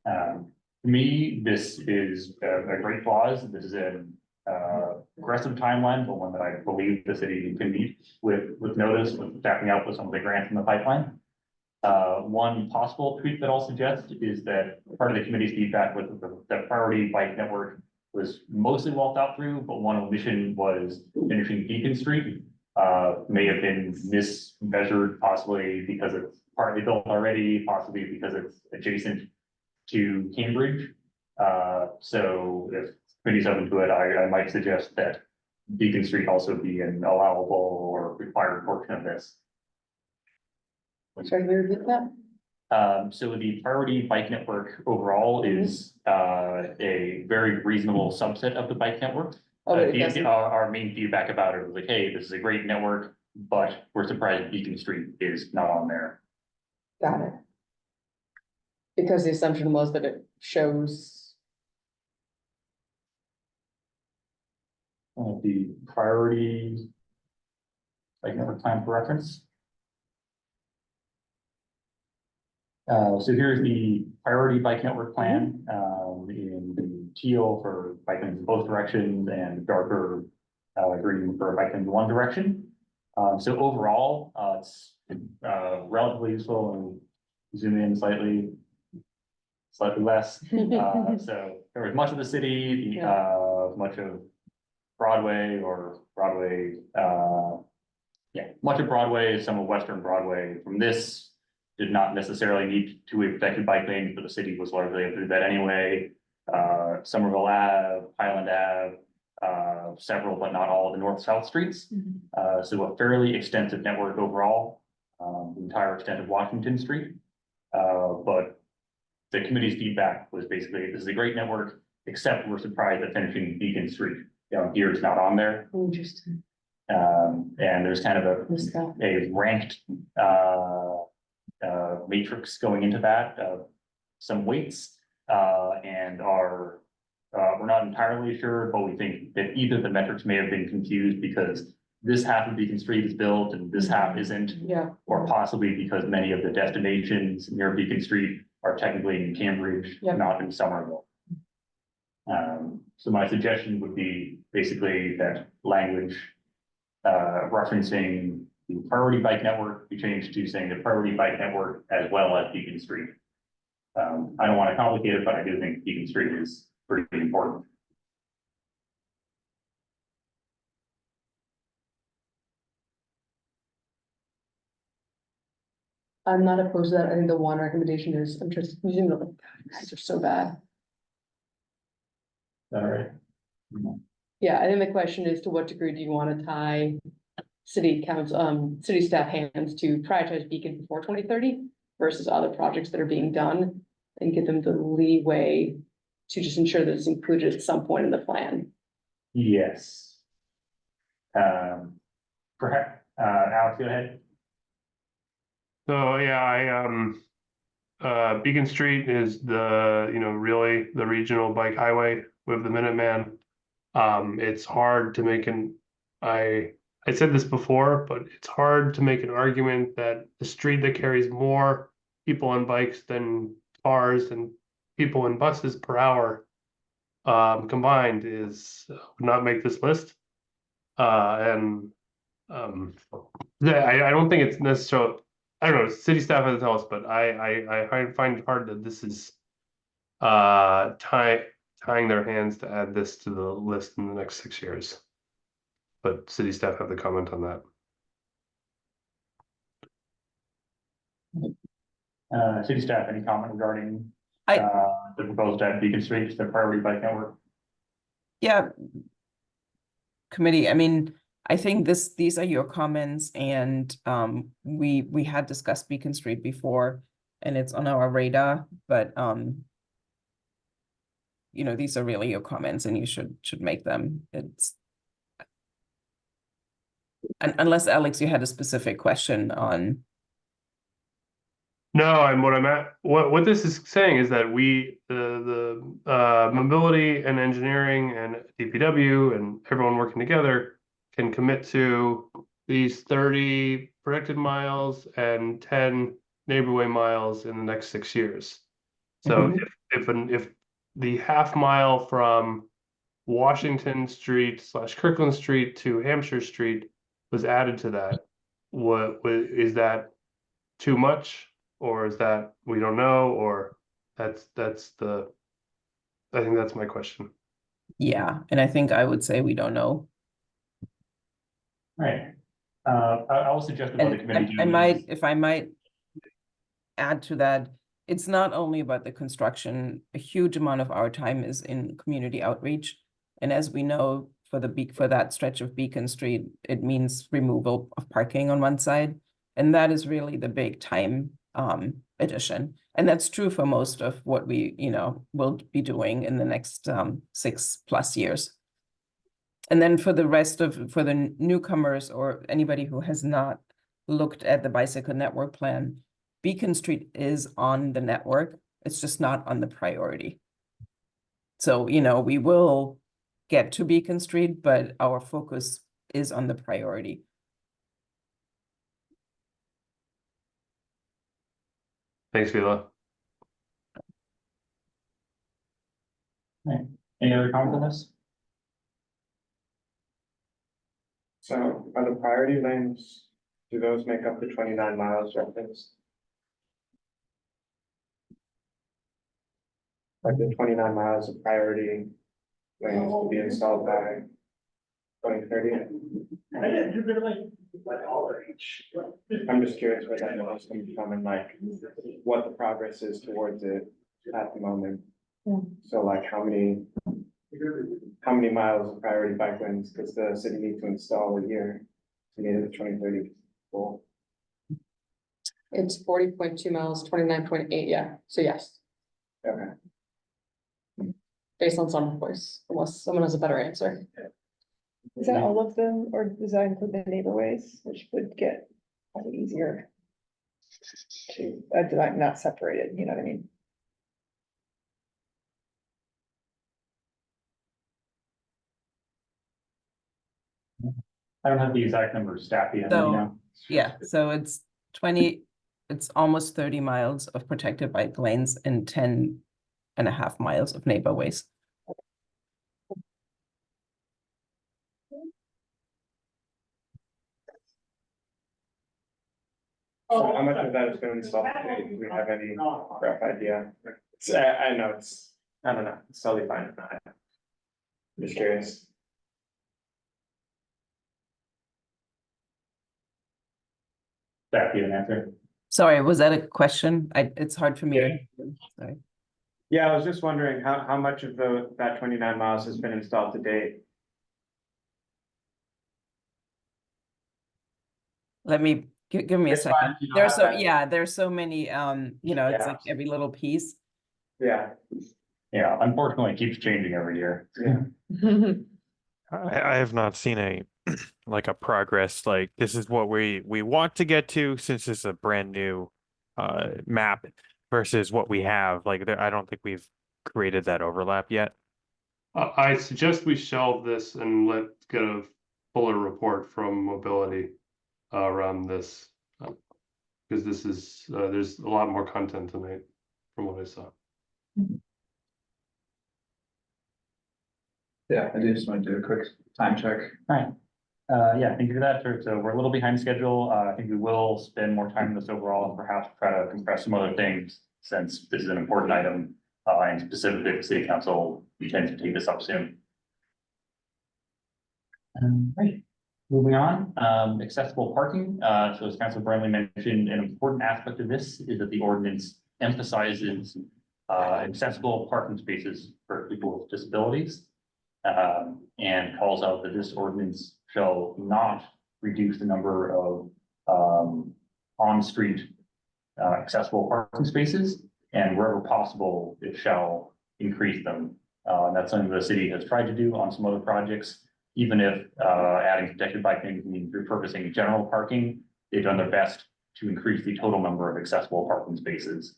To me, this is a great clause. This is an aggressive timeline, but one that I believe the city can meet with notice, with backing out with some of the grants in the pipeline. One possible tweak that I'll suggest is that part of the committee's feedback with the priority bike network was mostly well thought through, but one omission was finishing Beacon Street. May have been mismeasured, possibly because it's partly built already, possibly because it's adjacent to Cambridge. So if committee's open to it, I might suggest that Beacon Street also be an allowable or required portion of this. Sorry, repeat that? So the priority bike network overall is a very reasonable subset of the bike network. Our main feedback about it was like, hey, this is a great network, but we're surprised Beacon Street is not on there. Got it. Because the assumption was that it shows. The priority bike network plan for reference. So here's the priority bike network plan, in the teal for bike lanes in both directions and darker green for bike lanes in one direction. So overall, it's relatively useful, and zoom in slightly less. So there was much of the city, much of Broadway or Broadway, much of Broadway, some of Western Broadway. From this, did not necessarily need two-way protected bike lanes, but the city was largely able to do that anyway. Somerville Ave, Highland Ave, several, but not all of the north-south streets. So a fairly extensive network overall, the entire extent of Washington Street. But the committee's feedback was basically, this is a great network, except we're surprised that finishing Beacon Street down here is not on there. Interesting. And there's kind of a ranked matrix going into that, some weights, and we're not entirely sure, but we think that either the metrics may have been confused because this half of Beacon Street is built and this half isn't, or possibly because many of the destinations near Beacon Street are technically in Cambridge, not in Somerville. So my suggestion would be basically that language referencing the priority bike network be changed to saying the priority bike network as well as Beacon Street. I don't want to complicate it, but I do think Beacon Street is pretty important. I'm not opposed to that. I think the one recommendation is, I'm just using the, guys are so bad. All right. Yeah, I think the question is, to what degree do you want to tie city council, city staff hands to prioritize Beacon before 2030 versus other projects that are being done, and give them the leeway to just ensure that it's included at some point in the plan? Yes. Perhaps, Alex, go ahead. So yeah, Beacon Street is really the regional bike highway with the Minuteman. It's hard to make I said this before, but it's hard to make an argument that the street that carries more people on bikes than cars and people in buses per hour combined would not make this list. I don't think it's necessarily, I don't know, city staff has to tell us, but I find it hard that this is tying their hands to add this to the list in the next 6 years. But city staff have the comment on that. City staff, any comment regarding the proposed at Beacon Street, the priority bike network? Yeah. Committee, I mean, I think these are your comments, and we had discussed Beacon Street before, and it's on our radar, but these are really your comments, and you should make them. It's unless Alex, you had a specific question on. No, what this is saying is that we the mobility and engineering and DPW and everyone working together can commit to these 30 predicted miles and 10 neighborway miles in the next 6 years. So if the half mile from Washington Street / Kirkland Street to Hampshire Street was added to that, is that too much? Or is that, we don't know, or I think that's my question. Yeah, and I think I would say we don't know. Right. I will suggest about the committee. If I might add to that, it's not only about the construction. A huge amount of our time is in community outreach. And as we know, for that stretch of Beacon Street, it means removal of parking on one side. And that is really the big time addition. And that's true for most of what we, will be doing in the next 6+ years. And then for the newcomers or anybody who has not looked at the bicycle network plan, Beacon Street is on the network. It's just not on the priority. So, we will get to Beacon Street, but our focus is on the priority. Thanks, Vila. Right. Any other comments on this? So are the priority lanes, do those make up the 29 miles referenced? Like the 29 miles of priority lanes to be installed by 2030? I'm just curious where that is coming from and like what the progress is towards it at the moment. So like how many miles of priority bike lanes does the city need to install a year to get to the 2030 goal? It's 40.2 miles, 29.8, yeah, so yes, Okay. based on some voice, unless someone has a better answer. Is that all of them, or does that include the neighborways, which would get probably easier to, not separated, you know what I mean? I don't have the exact number of staff yet, you So, know. yeah, so it's 20, it's almost 30 miles of protected bike lanes and 10.5 miles of neighborways. So how much of that has been installed today? Do we have any rough idea? I know it's, I don't know, it's totally fine if not. I'm just curious. Staff, you have an answer? Sorry, was that a question? It's hard for me to. Sorry. Yeah, I was just wondering how much of that 29 miles has been installed to date? Let me, give me a It's fine second. if you don't There's have so, that. yeah, there's so many, you know, it's Yeah. like every little piece. Yeah. Yeah, unfortunately, it keeps changing every year. Yeah. I have not seen a like a progress, like this is what we want to get to since it's a brand new map versus what we have. Like I don't think we've created that overlap yet. I suggest we shelve this and get a fuller report from mobility around this. Because this is, there's a lot more content tonight from what I saw. Yeah, I do just want to do a quick time check. Right. Yeah, thank you for that. So we're a little behind schedule. I think we will spend more time on this overall and perhaps try to compress some other things since this is an important item. And specifically, the city council intends to take this up soon. Right. Moving on, accessible parking. So as Councilor Burnley mentioned, an important aspect of this is that the ordinance emphasizes accessible parking spaces for people with disabilities. And calls out that this ordinance shall not reduce the number of on-street accessible parking spaces, and wherever possible, it shall increase them. That's something the city has tried to do on some other projects. Even if adding protected bike lanes means repurposing general parking, they've done their best to increase the total number of accessible parking spaces.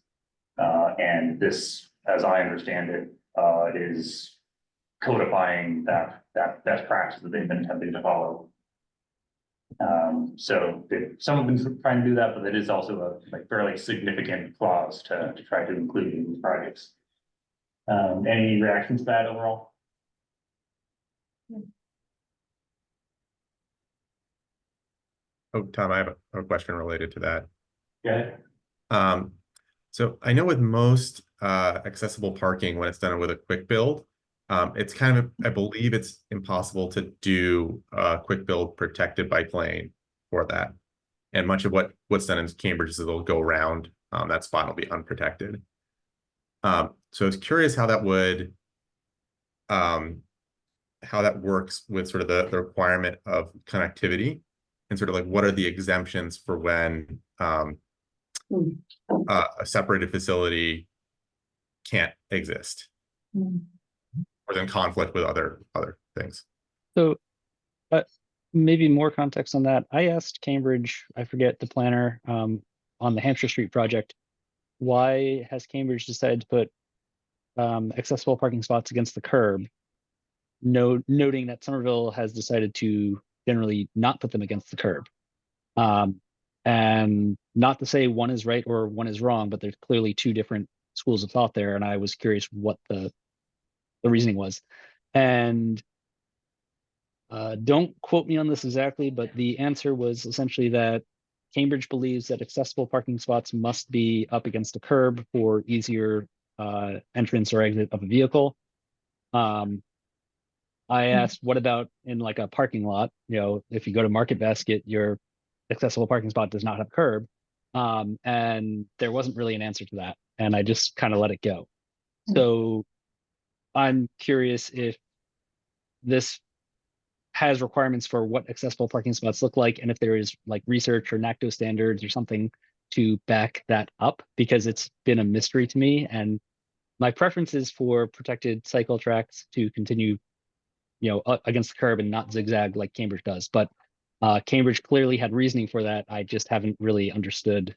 And this, as I understand it, is codifying that best practice that they've been attempting to follow. So some have been trying to do that, but it is also a fairly significant clause to try to include in these projects. Any reactions to that overall? Oh, Tom, I have a question related to that. Yeah. So I know with most accessible parking, when it's done with a quick build, it's kind of, I believe it's impossible to do a quick build protected bike lane for that. And much of what's done in Cambridge is it'll go around that spot, will be unprotected. So I was curious how that would, how that works with sort of the requirement of connectivity and sort of like what are the exemptions for when a separated facility can't exist or is in conflict with other things. So maybe more context on that. I asked Cambridge, I forget the planner on the Hampshire Street project, why has Cambridge decided to put accessible parking spots against the curb, noting that Somerville has decided to generally not put them against the curb. And not to say one is right or one is wrong, but there's clearly two different schools of thought there, and I was curious what the reasoning was. And don't quote me on this exactly, but the answer was essentially that Cambridge believes that accessible parking spots must be up against a curb for easier entrance or exit of a vehicle. I asked, what about in like a parking lot? You know, if you go to Market Basket, your accessible parking spot does not have curb. And there wasn't really an answer to that. And I just kind of let it go. So I'm curious if this has requirements for what accessible parking spots look like, and if there is like research or NACTO standards or something to back that up, because it's been a mystery to me. And my preference is for protected cycle tracks to continue, you know, against the curb and not zigzag like Cambridge does. But Cambridge clearly had reasoning for that. I just haven't really understood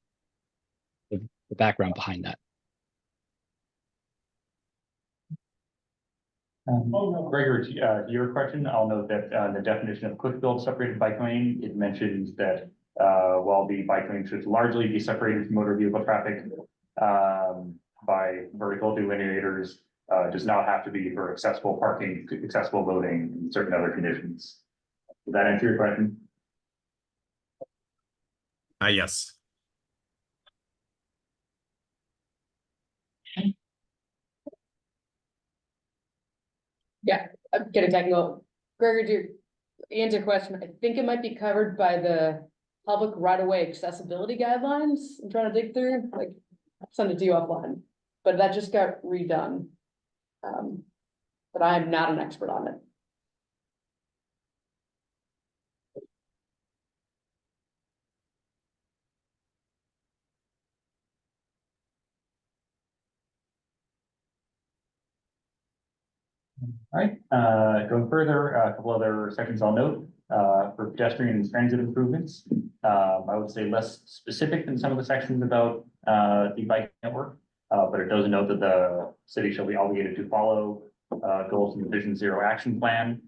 the background behind that. Gregor, to your question, I'll note that the definition of quick build separated bike lane, it mentions that while the bike lane should largely be separated from motor vehicle traffic by vertical delineators, does not have to be for accessible parking, accessible loading, and certain other conditions. Does that answer your question? Yes. Yeah, I'm getting technical. Gregor, to answer your question, I think it might be covered by the public right-of-way accessibility guidelines. I'm trying to dig through, like, I'll send it to you offline, but that just got redone. But I am not an expert on it. All right, going further, a couple other sections I'll note, for pedestrian and transit improvements. I would say less specific than some of the sections about, the bike network. But it does note that the city shall be obligated to follow, goals in the Vision Zero action plan.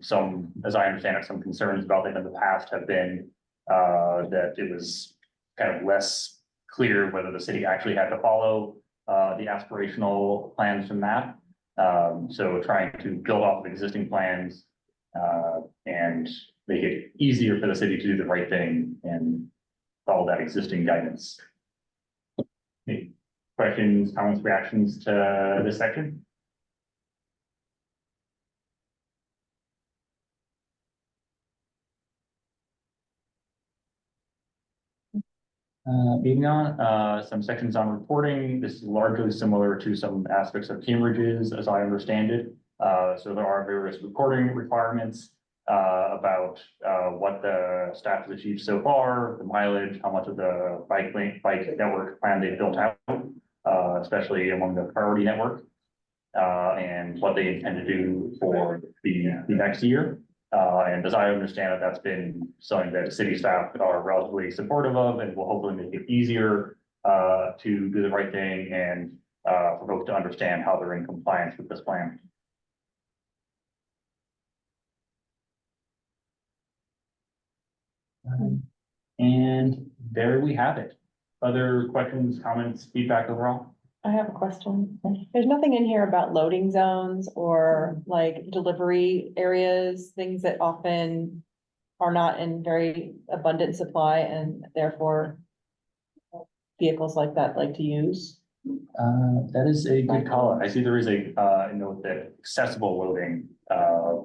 Some, as I understand it, some concerns about that in the past have been, that it was kind of less clear whether the city actually had to follow, the aspirational plans from that. So trying to build off of existing plans, and make it easier for the city to do the right thing and follow that existing guidance. Any questions, comments, reactions to this section? Moving on, some sections on reporting. This is largely similar to some aspects of Cambridge's, as I understand it. So there are various reporting requirements about what the staff has achieved so far, the mileage, how much of the bike network plan they've built out, especially among the priority network, and what they intend to do for the next year. And as I understand it, that's been something that city staff are relatively supportive of and will hopefully make it easier to do the right thing and for folks to understand how they're in compliance with this plan. And there we have it. Other questions, comments, feedback overall? I have a question. There's nothing in here about loading zones or like delivery areas, things that often are not in very abundant supply and therefore vehicles like that like to use. That is a good call. I see there is a note that accessible loading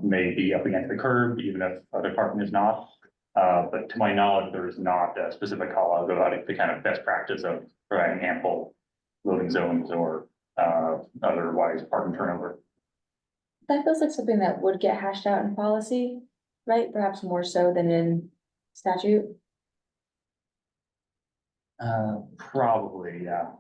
may be up against the curb, even if other parking is not. But to my knowledge, there is not a specific call out about the kind of best practice of providing ample loading zones or otherwise parking turnover. That feels like something that would get hashed out in policy, right? Perhaps more so than in statute. Probably, yeah.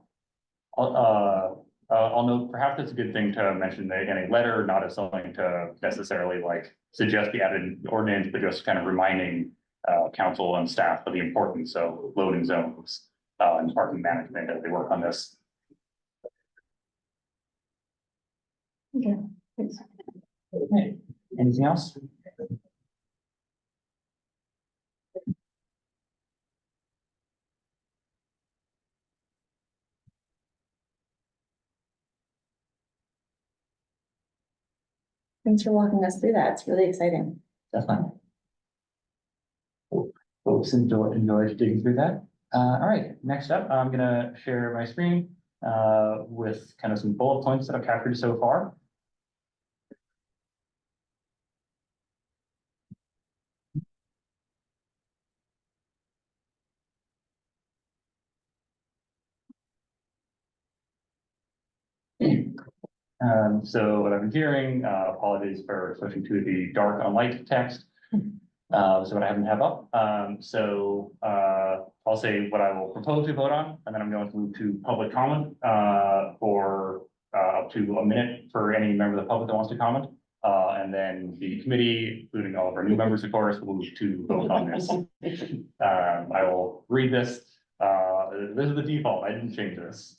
I'll note, perhaps it's a good thing to mention that in a letter, not as something to necessarily like suggest be added in ordinance, but just kind of reminding council and staff of the importance of loading zones and parking management as they work on this. Okay, thanks. Okay. Anything else? Thanks for walking us through that. It's really exciting. That's fine. Folks enjoyed digging through that. All right, next up, I'm gonna share my screen with kind of some bullet points that I've captured so far. So what I've been hearing, apologies for switching to the dark on light text. So what I haven't have up. I'll say what I will propose to vote on, and then I'm going to move to public comment for up to a minute for any member of the public that wants to comment. And then the committee, including all of our new members, of course, will move to vote on this. I will read this. This is the default. I didn't change this.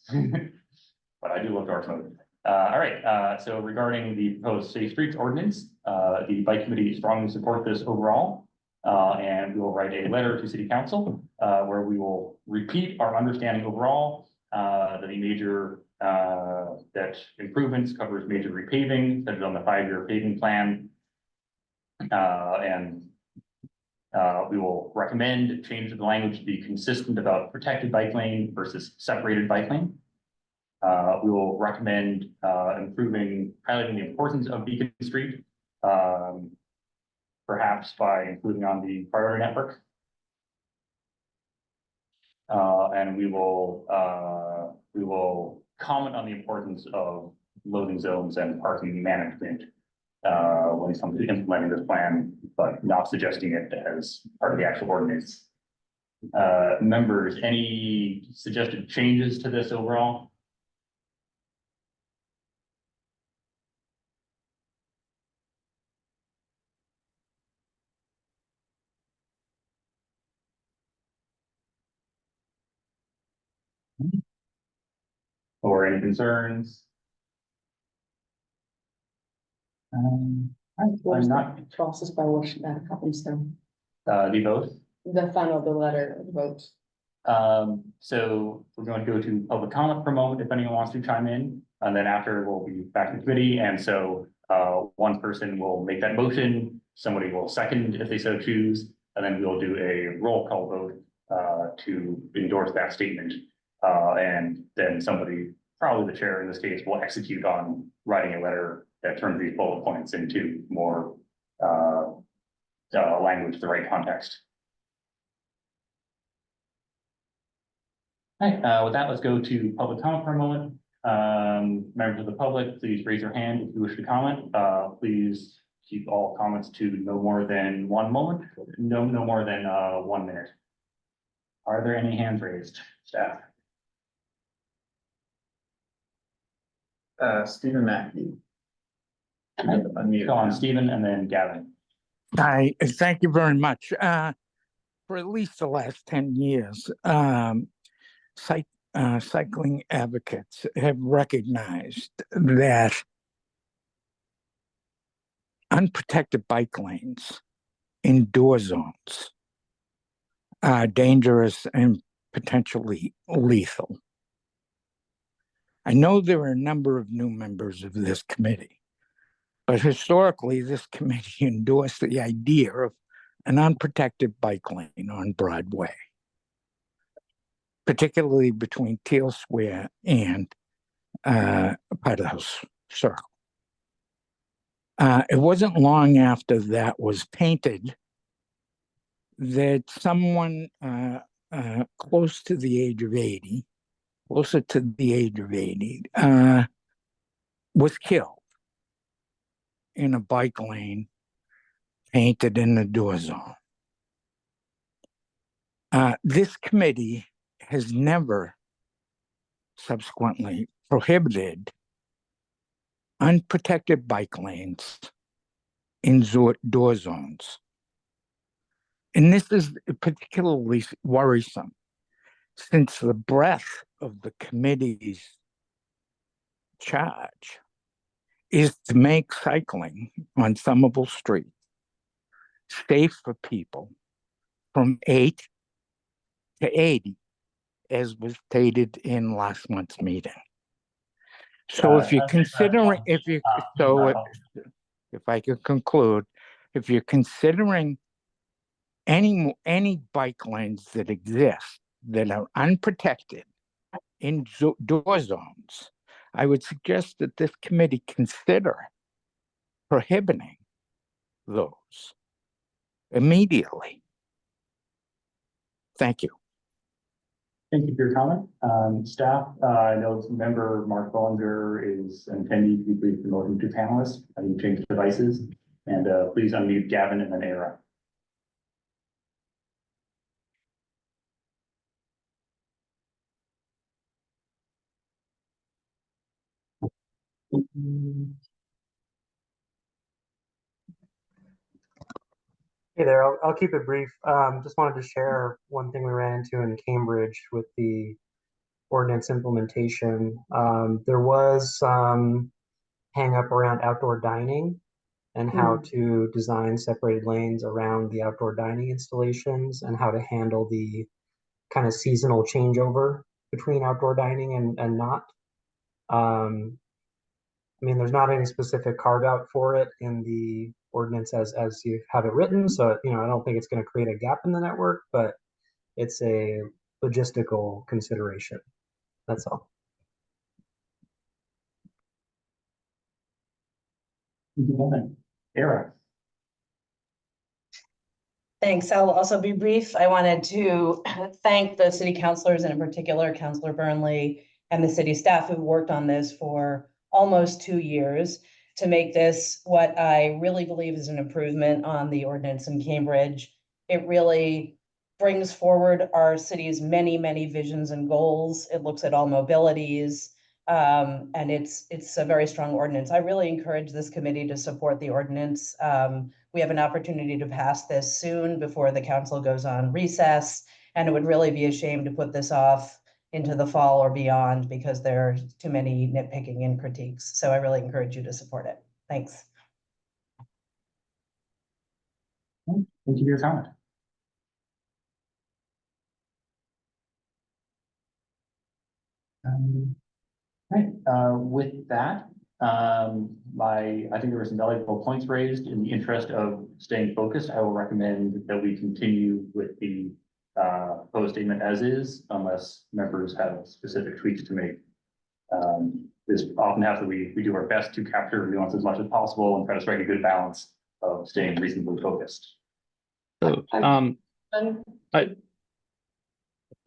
But I do love dark mode. All right, so regarding the proposed safe streets ordinance, the bike committee strongly support this overall. And we will write a letter to city council, where we will repeat our understanding overall, that the major, that improvements covers major repaving, that is on the 5-year paving plan. We will recommend change to the language to be consistent about protected bike lane versus separated bike lane. We will recommend highlighting the importance of Beacon Street, perhaps by including on the priority network. And we will comment on the importance of loading zones and parking management when it comes to implementing this plan, but not suggesting it as part of the actual ordinance. Members, any suggested changes to this overall? Or any concerns? I'm not. Process by which that happens then. The vote. The final, the letter, the vote. So we're going to go to public comment for a moment if anyone wants to chime in, and then after we'll be back in committee. And so one person will make that motion, somebody will second if they so choose, and then we'll do a roll call vote to endorse that statement. And then somebody, probably the chair in this case, will execute on writing a letter that turns these bullet points into more language, the right context. All right, with that, let's go to public comment for a moment. Members of the public, please raise your hand if you wish to comment. Please keep all comments to no more than 1 moment, no more than 1 minute. Are there any hands raised, staff? Stephen Mackey. Go on, Stephen, and then Gavin. Hi, thank you very much. For at least the last 10 years, cycling advocates have recognized that unprotected bike lanes in door zones are dangerous and potentially lethal. I know there are a number of new members of this committee, but historically, this committee endorsed the idea of an unprotected bike lane on Broadway, particularly between Teal Square and Powder House Circle. It wasn't long after that was painted that someone closer to the age of 80, was killed in a bike lane painted in the door zone. This committee has never subsequently prohibited unprotected bike lanes in door zones. And this is particularly worrisome since the breadth of the committee's charge is to make cycling on Somerville Street safe for people from 8 to 80, as was stated in last month's meeting. So if you're considering, if I could conclude, if you're considering any bike lanes that exist that are unprotected indoor zones, I would suggest that this committee consider prohibiting those immediately. Thank you. Thank you for your comment. Staff, I know member Mark Bollinger is intending to be promoted to panelist. I need to change devices, and please unmute Gavin and then Era. Hey there, I'll keep it brief. Just wanted to share one thing we ran into in Cambridge with the ordinance implementation. There was some hang up around outdoor dining and how to design separated lanes around the outdoor dining installations and how to handle the kind of seasonal changeover between outdoor dining and not. I mean, there's not any specific carve out for it in the ordinance as you have it written. So, you know, I don't think it's going to create a gap in the network, but it's a logistical consideration. That's all. Era. Thanks. I'll also be brief. I wanted to thank the city councilors and in particular, Councilor Burnley and the city staff who worked on this for almost 2 years to make this what I really believe is an improvement on the ordinance in Cambridge. It really brings forward our city's many, many visions and goals. It looks at all mobilities, and it's a very strong ordinance. I really encourage this committee to support the ordinance. We have an opportunity to pass this soon before the council goes on recess, and it would really be a shame to put this off into the fall or beyond because there are too many nitpicking and critiques. So I really encourage you to support it. Thanks. Thank you for your comment. Right, with that, I think there were some valuable points raised. In the interest of staying focused, I will recommend that we continue with the proposed statement as is, unless members have specific tweaks to make. This often happens that we do our best to capture nuance as much as possible and try to strike a good balance of staying reasonably focused. So, go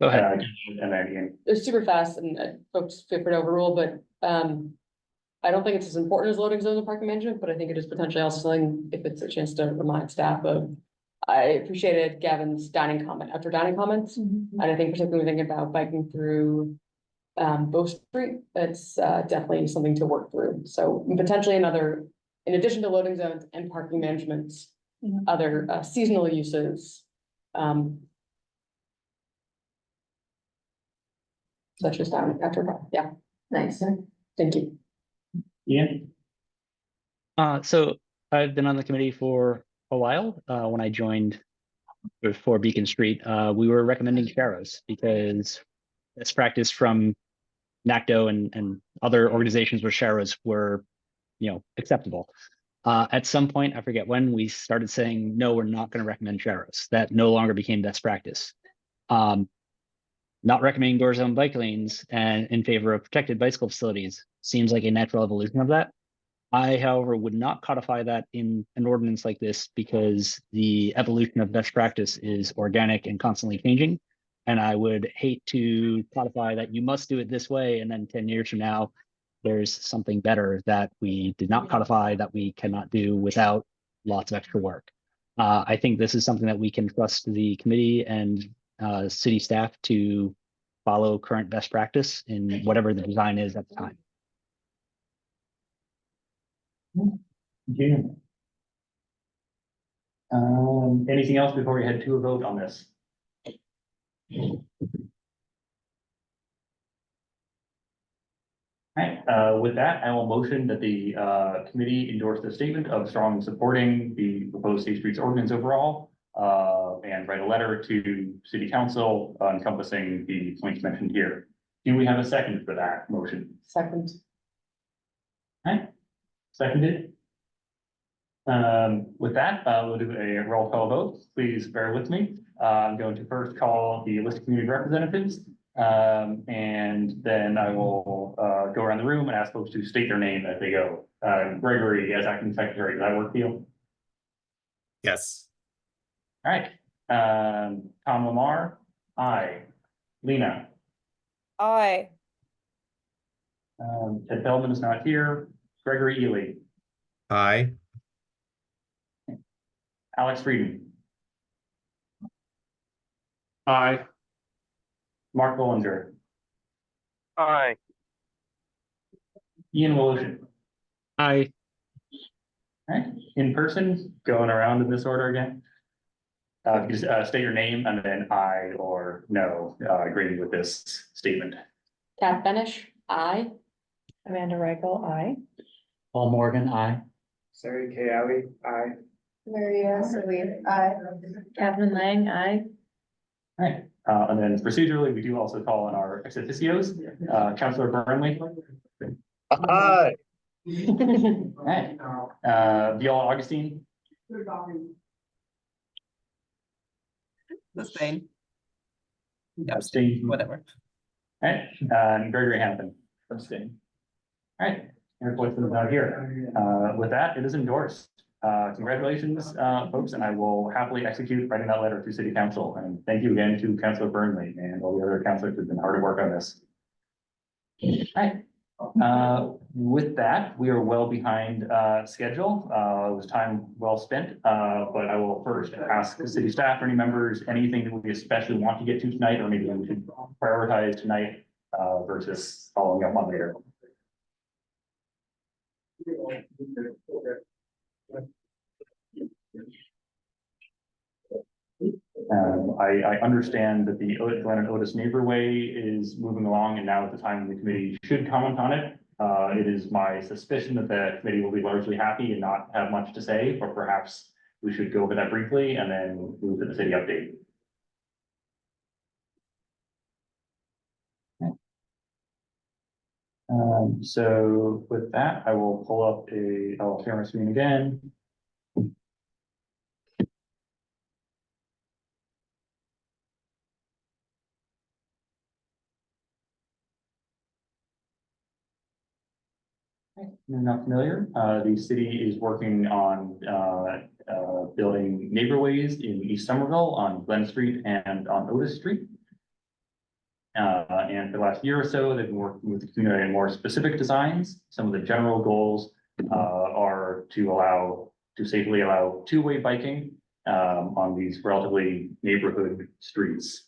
ahead. And then It's super fast and folks feel free to overrule, but I don't think it's as important as loading zones and parking management, but I think it is potentially also something if it's a chance to remind staff of. I appreciated Gavin's dining comment, outdoor dining comments, and I think particularly thinking about biking through Bow Street, it's definitely something to work through. So potentially another, in addition to loading zones and parking management, other seasonal uses. Such as down after, yeah, nice, thank you. Yeah. So I've been on the committee for a while. When I joined for Beacon Street, we were recommending sharrows because best practice from NACDO and other organizations where sharrows were, acceptable. At some point, I forget when, we started saying, no, we're not going to recommend sharrows. That no longer became best practice. Not recommending door zone bike lanes and in favor of protected bicycle facilities seems like a natural evolution of that. I, however, would not codify that in an ordinance like this because the evolution of best practice is organic and constantly changing. And I would hate to codify that you must do it this way. And then 10 years from now, there's something better that we did not codify that we cannot do without lots of extra work. I think this is something that we can trust the committee and city staff to follow current best practice in whatever the design is at the time. June. Anything else before we head to a vote on this? All right, with that, I will motion that the committee endorse the statement of strongly supporting the proposed Safe Streets ordinance overall, and write a letter to City Council encompassing the points mentioned here. Do we have a second for that motion? Second. All right, seconded. With that, we'll do a roll call vote. Please bear with me. I'm going to first call the list of community representatives. And then I will go around the room and ask folks to state their name as they go. Gregory, as acting secretary, does that work for you? Yes. All right. Tom Lamar, aye. Lena, Aye. Ted Feldman is not here. Gregory Ely, Aye. Alex Frieden, Aye. Mark Bollinger, Aye. Ian Woloshyn. Aye. All right, in person, going around in this order again. Just state your name and then aye or no, agreeing with this statement. Kat Benish, aye. Amanda Reichel, aye. Paul Morgan, aye. Sari K. Alley, aye. Maria Salee, aye. Catherine Lang, aye. All right, and then procedurally, we do also call on our ex officios, Councilor Burnley. Aye. All right, Viola Augustine, The same. abstain. Whatever. All right, and Gregory Hampton, abstain. All right, Eric Woodson is out here. With that, it is endorsed. Congratulations, folks, and I will happily execute writing that letter to City Council. And thank you again to Councilor Burnley and all the other councilors who've been hard at work on this. All right. With that, we are well behind schedule. It was time well spent, but I will first ask the city staff or any members, anything that we especially want to get to tonight, or maybe we should prioritize tonight versus following up on later. I understand that the Glen and Otis Neighborway is moving along, and now at the time the committee should comment on it. It is my suspicion that the committee will be largely happy and not have much to say, but perhaps we should go over that briefly and then move to the city update. So with that, I will pull up I'll share my screen again. If you're not familiar, the city is working on building neighborways in East Somerville on Glen Street and on Otis Street. And for the last year or so, they've been working with the community on more specific designs. Some of the general goals are to safely allow two-way biking on these relatively neighborhood streets.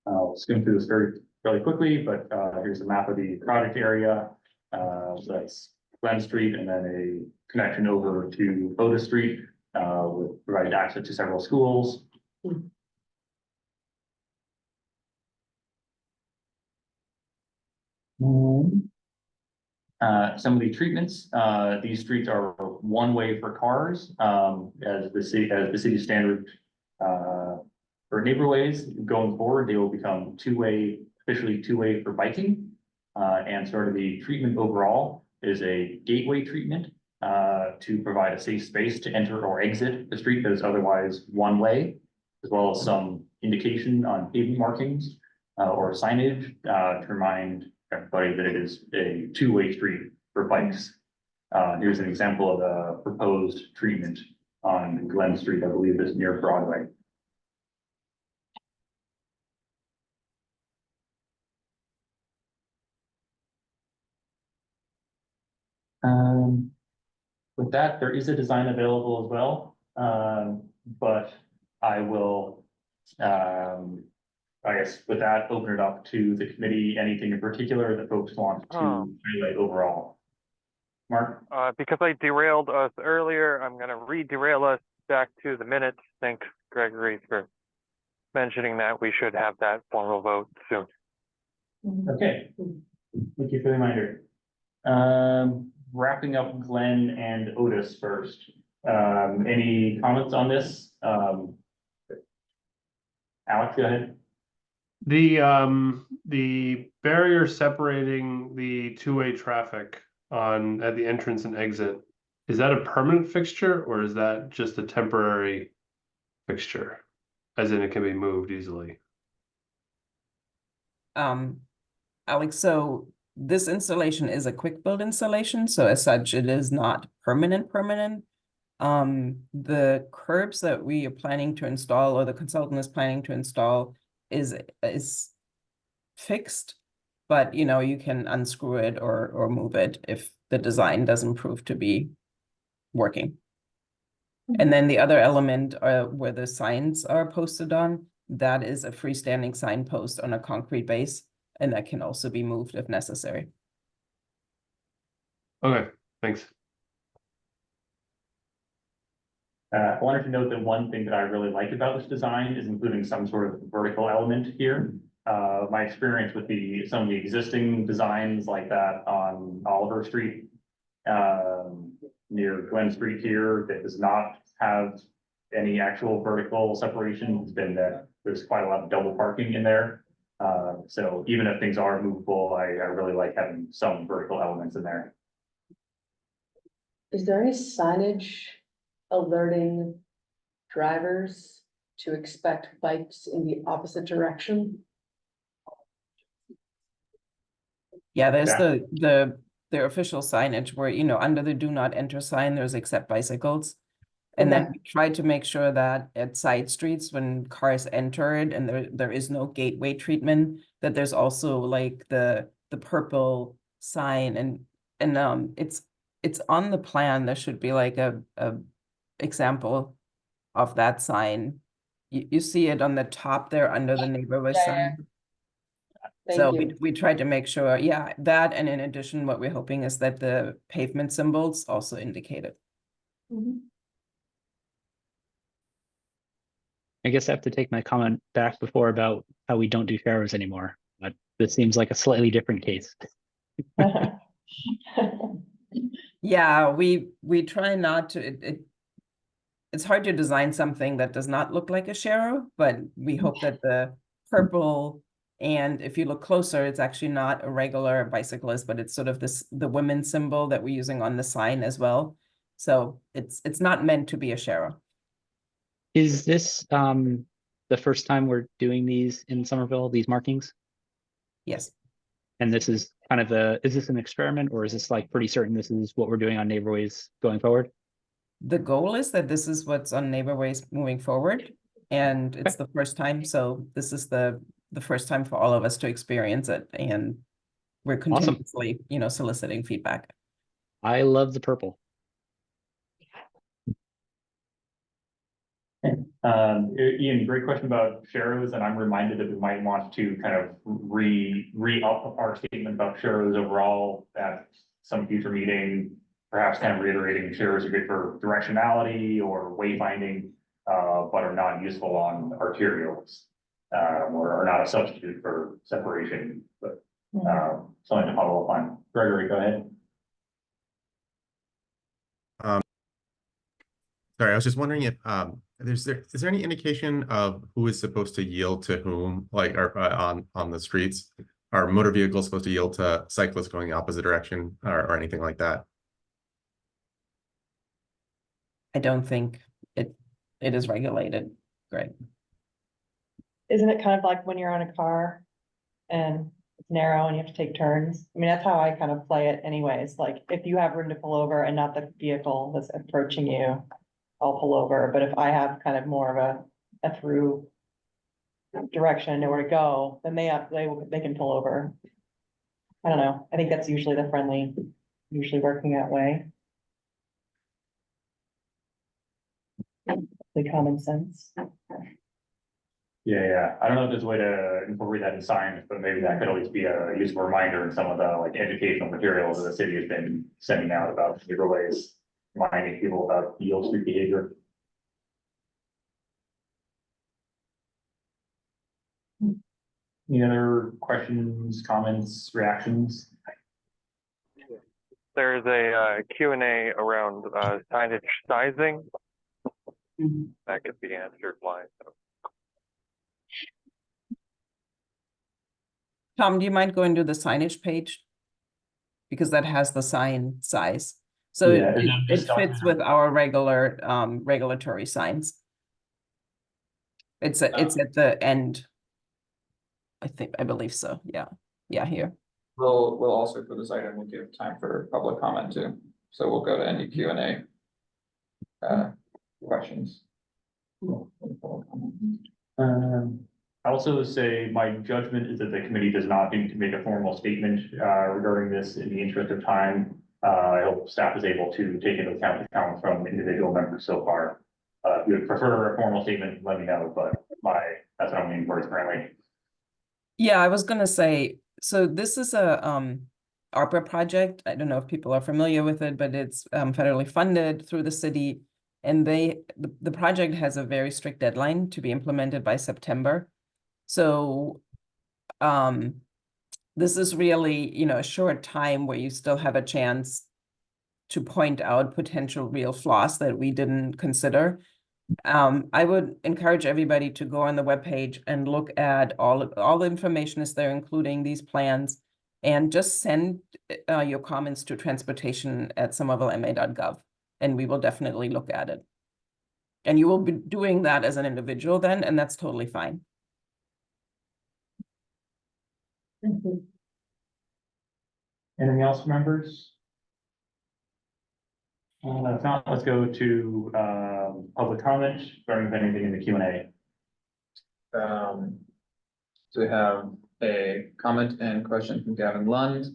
I'll skim through this fairly quickly, but here's a map of the project area. So that's Glen Street and then a connection over to Otis Street with provided access to several schools. Some of the treatments, these streets are one way for cars, as the city standard for neighborways. Going forward, they will become officially two-way for biking. And sort of the treatment overall is a gateway treatment to provide a safe space to enter or exit the street that is otherwise one way, as well as some indication on pavement markings or signage to remind everybody that it is a two-way street for bikes. Here's an example of a proposed treatment on Glen Street, I believe is near Broadway. With that, there is a design available as well, but I will, I guess with that, open it up to the committee. Anything in particular that folks want to highlight overall? Mark? Because I derailed us earlier, I'm gonna re-derail us back to the minutes. Thank Gregory for mentioning that. We should have that formal vote soon. Okay, thank you for the reminder. Wrapping up Glen and Otis first. Any comments on this? Alex, go ahead. The barrier separating the two-way traffic at the entrance and exit is that a permanent fixture or is that just a temporary fixture? As in it can be moved easily? Alex, so this installation is a quick build installation, so as such, it is not permanent. The curbs that we are planning to install, or the consultant is planning to install, is fixed, but you know, you can unscrew it or move it if the design doesn't prove to be working. And then the other element where the signs are posted on, that is a freestanding signpost on a concrete base, and that can also be moved if necessary. Okay, thanks. I wanted to note that one thing that I really like about this design is including some sort of vertical element here. My experience with some of the existing designs like that on Oliver Street, near Glen Street here, that does not have any actual vertical separation, has been that there's quite a lot of double parking in there. So even if things are movable, I really like having some vertical elements in there. Is there any signage alerting drivers to expect bikes in the opposite direction? Yeah, there's the official signage where, you know, under the do not enter sign, there's except bicycles. And then we try to make sure that at side streets, when cars enter it and there is no gateway treatment, that there's also like the purple sign, and it's on the plan. There should be like a example of that sign. You see it on the top there under the neighborhood sign. So we tried to make sure, yeah, that, and in addition, what we're hoping is that the pavement symbols also indicate it. I guess I have to take my comment back before about how we don't do showers anymore, but this seems like a slightly different case. Yeah, we try not to, it's hard to design something that does not look like a shero, but we hope that the purple, and if you look closer, it's actually not a regular bicyclist, but it's sort of the women's symbol that we're using on the sign as well. So it's not meant to be a shero. Is this the first time we're doing these in Somerville, these markings? Yes. And this is kind of is this an experiment, or is this like pretty certain this is what we're doing on neighborways going forward? The goal is that this is what's on neighborways moving forward, and it's the first time, so this is the first time for all of us to experience it, and we're continuously, you know, soliciting feedback. I love the purple. Ian, great question about sharrows, and I'm reminded that we might want to kind of re-up our statement about sharrows overall at some future meeting, perhaps kind of reiterating sharrows are good for directionality or wayfinding, but are not useful on arterials, or are not a substitute for separation, but something to follow up on. Gregory, go ahead. Sorry, I was just wondering if is there any indication of who is supposed to yield to whom, like on the streets? Are motor vehicles supposed to yield to cyclists going the opposite direction, or anything like that? I don't think it is regulated. Great. Isn't it kind of like when you're on a car and it's narrow and you have to take turns? I mean, that's how I kind of play it anyways. Like if you have room to pull over and not the vehicle that's approaching you, I'll pull over. But if I have kind of more of a through direction, know where to go, then they can pull over. I don't know. I think that's usually usually working that way. The common sense. Yeah. I don't know if there's a way to incorporate that in science, but maybe that could always be a useful reminder in some of the like educational materials that the city has been sending out about neighborhoods, reminding people about yield street behavior. Any other questions, comments, reactions? There's a Q&A around signage sizing. That could be answered live. Tom, do you mind going to the signage page? Because that has the sign size. So Yeah, it, and then it this fits with our regular, regulatory signs. It's at the end. I believe so, yeah, yeah, here. We'll also for this item, we'll give time for public comment too. So we'll go to any Q and A questions. I also say my judgment is that the committee does not need to make a formal statement regarding this in the interest of time. I hope staff is able to take into account the comments from individual members so far. If you would prefer a formal statement, let me know, but that's what I'm leaning towards currently. Yeah, I was gonna say, so this is a ARPA project. I don't know if people are familiar with it, but it's federally funded through the city. And the project has a very strict deadline to be implemented by September. So this is really, a short time where you still have a chance to point out potential real flaws that we didn't consider. I would encourage everybody to go on the webpage and look at all the information is there, including these plans, and just send your comments to transportation@somervillema.gov, and we will definitely look at it. And you will be doing that as an individual then, and that's totally fine. Anything else, members? If not, let's go to public comment, starting with anything in the Q&A. So we have a comment and question from Gavin Lund,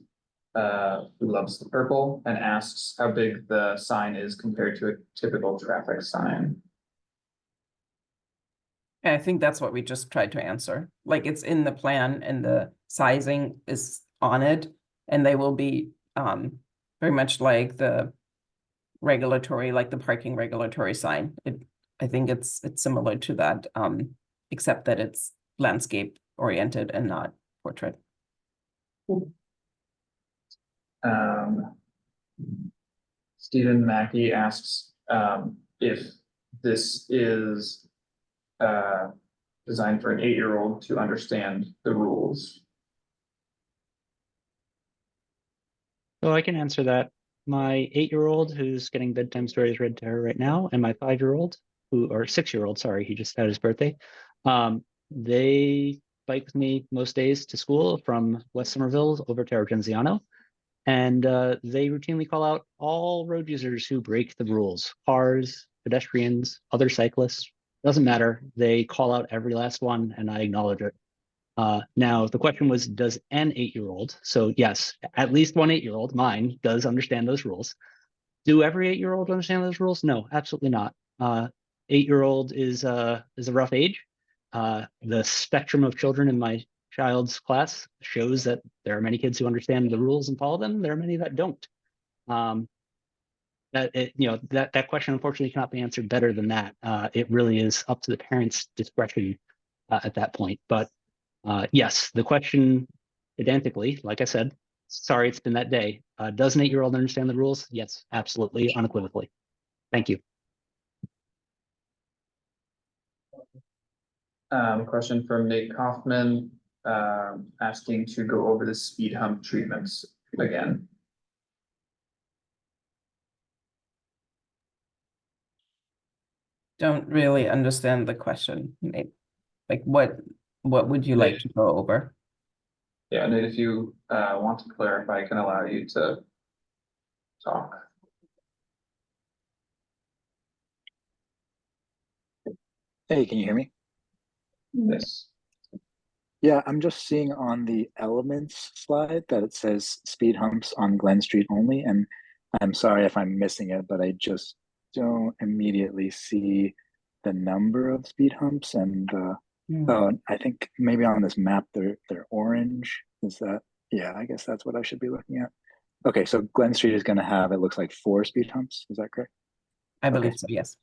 who loves the purple and asks how big the sign is compared to a typical traffic sign. And I think that's what we just tried to answer. Like, it's in the plan and the sizing is on it, and they will be very much like the regulatory, like the parking regulatory sign. I think it's similar to that, except that it's landscape oriented and not portrait. Stephen Mackey asks if this is designed for an 8-year-old to understand the rules. So I can answer that. My 8-year-old who's getting bedtime stories read to her right now, and my 5-year-old or 6-year-old, sorry, he just had his birthday. They bike with me most days to school from West Somerville over to Argenziano. And they routinely call out all road users who break the rules, cars, pedestrians, other cyclists, doesn't matter. They call out every last one and I acknowledge it. Now, the question was, does an 8-year-old, so yes, at least one 8-year-old, mine, does understand those rules. Do every 8-year-old understand those rules? No, absolutely not. 8-year-old is a rough age. The spectrum of children in my child's class shows that there are many kids who understand the rules and follow them. There are many that don't. That question unfortunately cannot be answered better than that. It really is up to the parents' discretion at that point. But yes, the question identically, like I said, sorry, it's been that day. Does an 8-year-old understand the rules? Yes, absolutely, unequivocally. Thank you. Question from Nate Kaufman, asking to go over the speed hump treatments again. Don't really understand the question, Nate. Like, what would you like to go over? Yeah, Nate, if you want to clarify, I can allow you to talk. Hey, can you hear me? Yes. Yeah, I'm just seeing on the elements slide that it says speed humps on Glen Street only, and I'm sorry if I'm missing it, but I just don't immediately see the number of speed humps, and I think maybe on this map they're orange. Is that? Yeah, I guess that's what I should be looking at. Okay, so Glen Street is going to have, it looks like 4 speed humps. Is that correct? I believe so, yes.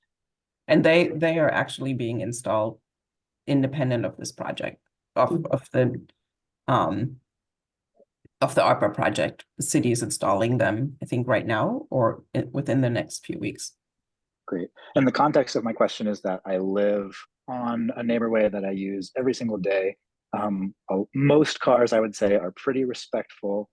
And they are actually being installed independent of this project, of the ARPA project. The city is installing them, I think, right now or within the next few weeks. Great. And the context of my question is that I live on a neighborway that I use every single day. Most cars, I would say, are pretty respectful.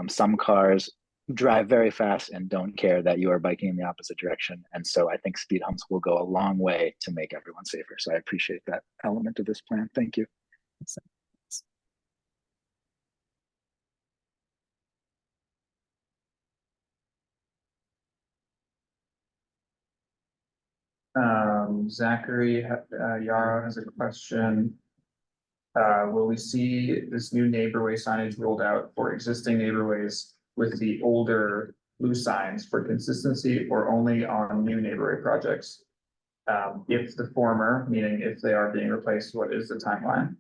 Some cars drive very fast and don't care that you are biking in the opposite direction. And so I think speed humps will go a long way to make everyone safer. So I appreciate that element of this plan. Thank you. Zachary, Yara has a question. Will we see this new neighborway signage rolled out for existing neighborways with the older blue signs for consistency or only on new neighborhood projects? If the former, meaning if they are being replaced, what is the timeline?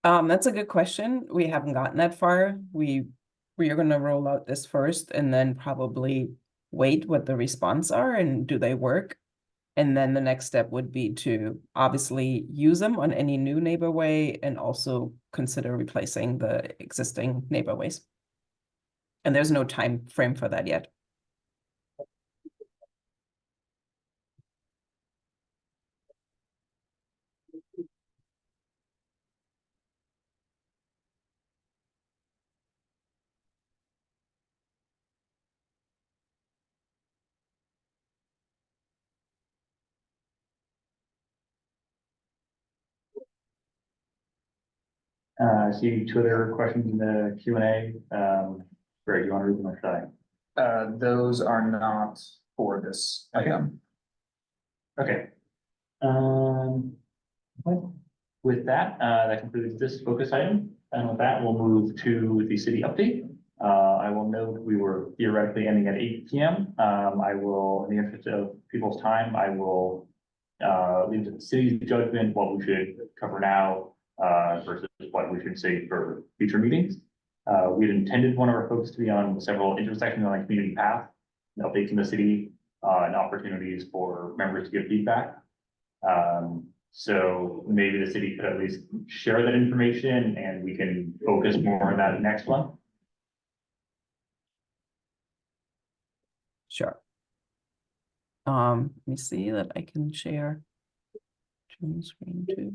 That's a good question. We haven't gotten that far. We are going to roll out this first and then probably wait what the response are and do they work. And then the next step would be to obviously use them on any new neighborway and also consider replacing the existing neighborways. And there's no time frame for that yet. I see two other questions in the Q&A. Greg, you want to read them or should I? Those are not for this item. Okay. With that, that concludes this focus item. And with that, we'll move to the city update. I will note we were theoretically ending at 8 p.m. I will, in the interest of people's time, I will leave to the city's judgment what we should cover now versus what we should save for future meetings. We had intended one of our folks to be on several intersections on the community path, updates in the city, and opportunities for members to give feedback. So maybe the city could at least share that information and we can focus more on that next one. Sure. Let me see that I can share screen too.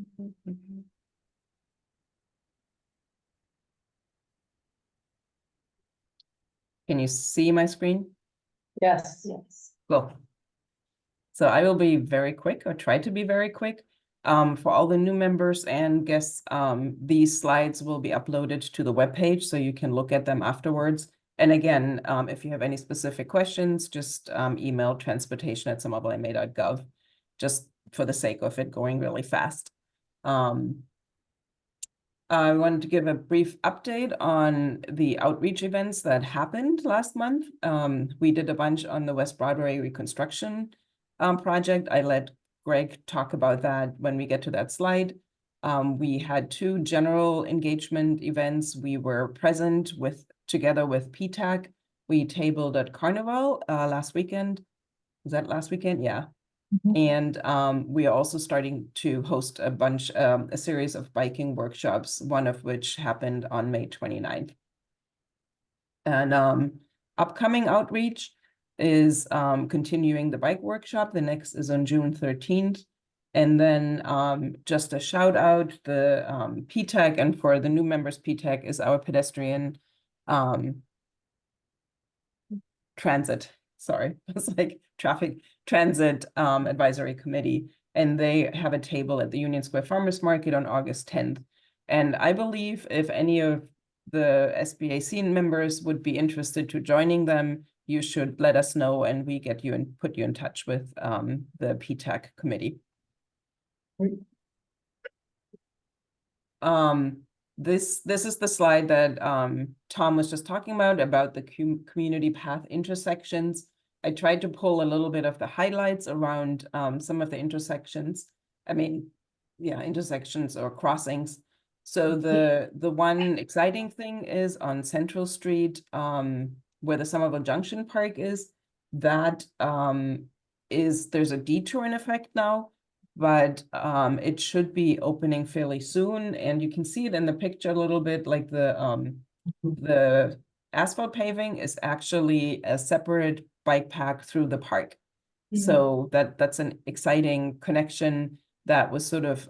Can you see my screen? Yes. Cool. So I will be very quick or try to be very quick. For all the new members and guests, these slides will be uploaded to the webpage so you can look at them afterwards. And again, if you have any specific questions, just email transportation@somervillema.gov, just for the sake of it going really fast. I wanted to give a brief update on the outreach events that happened last month. We did a bunch on the West Broadway reconstruction project. I let Greg talk about that when we get to that slide. We had 2 general engagement events. We were present together with PTAC. We tabled at Carnival last weekend. Was that last weekend? Yeah. And we are also starting to host a series of biking workshops, one of which happened on May 29th. And upcoming outreach is continuing the bike workshop. The next is on June 13th. And then just a shout out, the PTAC, and for the new members, PTAC is our pedestrian transit. Sorry, it's like traffic transit advisory committee. And they have a table at the Union Square Farmers Market on August 10th. And I believe if any of the SBAC members would be interested to joining them, you should let us know and we get you and put you in touch with the PTAC committee. This is the slide that Tom was just talking about the community path intersections. I tried to pull a little bit of the highlights around some of the intersections. I mean, yeah, intersections or crossings. So the one exciting thing is on Central Street, where the Somerville Junction Park is, that there's a detour in effect now, but it should be opening fairly soon. And you can see it in the picture a little bit, like the asphalt paving is actually a separate bike path through the park. So that's an exciting connection that was sort of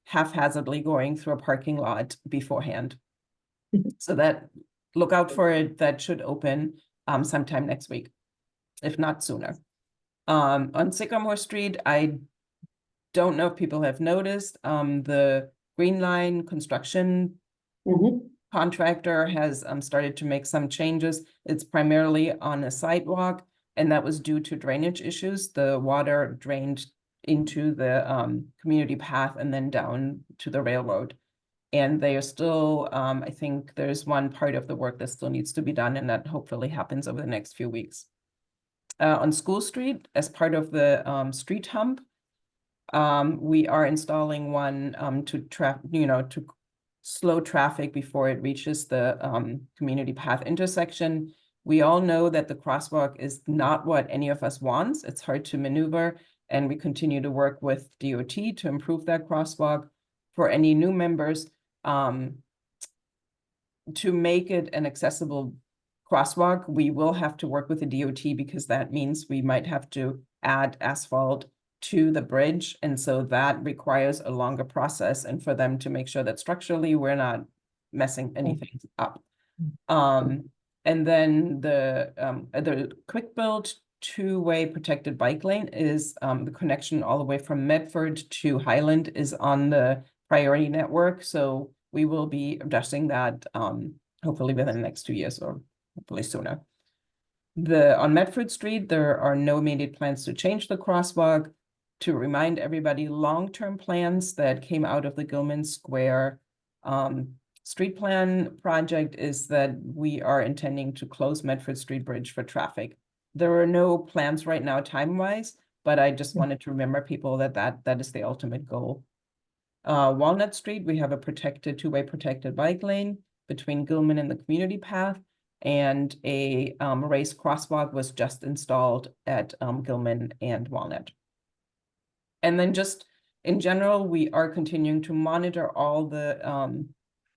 haphazardly going through a parking lot beforehand. So that look out for it. That should open sometime next week, if not sooner. On Sycamore Street, I don't know if people have noticed, the Green Line construction contractor has started to make some changes. It's primarily on a sidewalk, and that was due to drainage issues. The water drained into the community path and then down to the railroad. And they are still, I think there's one part of the work that still needs to be done, and that hopefully happens over the next few weeks. On School Street, as part of the street hump, we are installing one to slow traffic before it reaches the community path intersection. We all know that the crosswalk is not what any of us wants. It's hard to maneuver, and we continue to work with DOT to improve that crosswalk. For any new members, to make it an accessible crosswalk, we will have to work with the DOT, because that means we might have to add asphalt to the bridge. And so that requires a longer process, and for them to make sure that structurally we're not messing anything up. And then the quick build two-way protected bike lane is the connection all the way from Medford to Highland is on the priority network. So we will be addressing that hopefully within the next 2 years, or hopefully sooner. On Medford Street, there are no immediate plans to change the crosswalk. To remind everybody, long-term plans that came out of the Gilman Square street plan project is that we are intending to close Medford Street Bridge for traffic. There are no plans right now time-wise, but I just wanted to remember people that is the ultimate goal. Walnut Street, we have a two-way protected bike lane between Gilman and the community path, and a raised crosswalk was just installed at Gilman and Walnut. And then just in general, we are continuing to monitor all the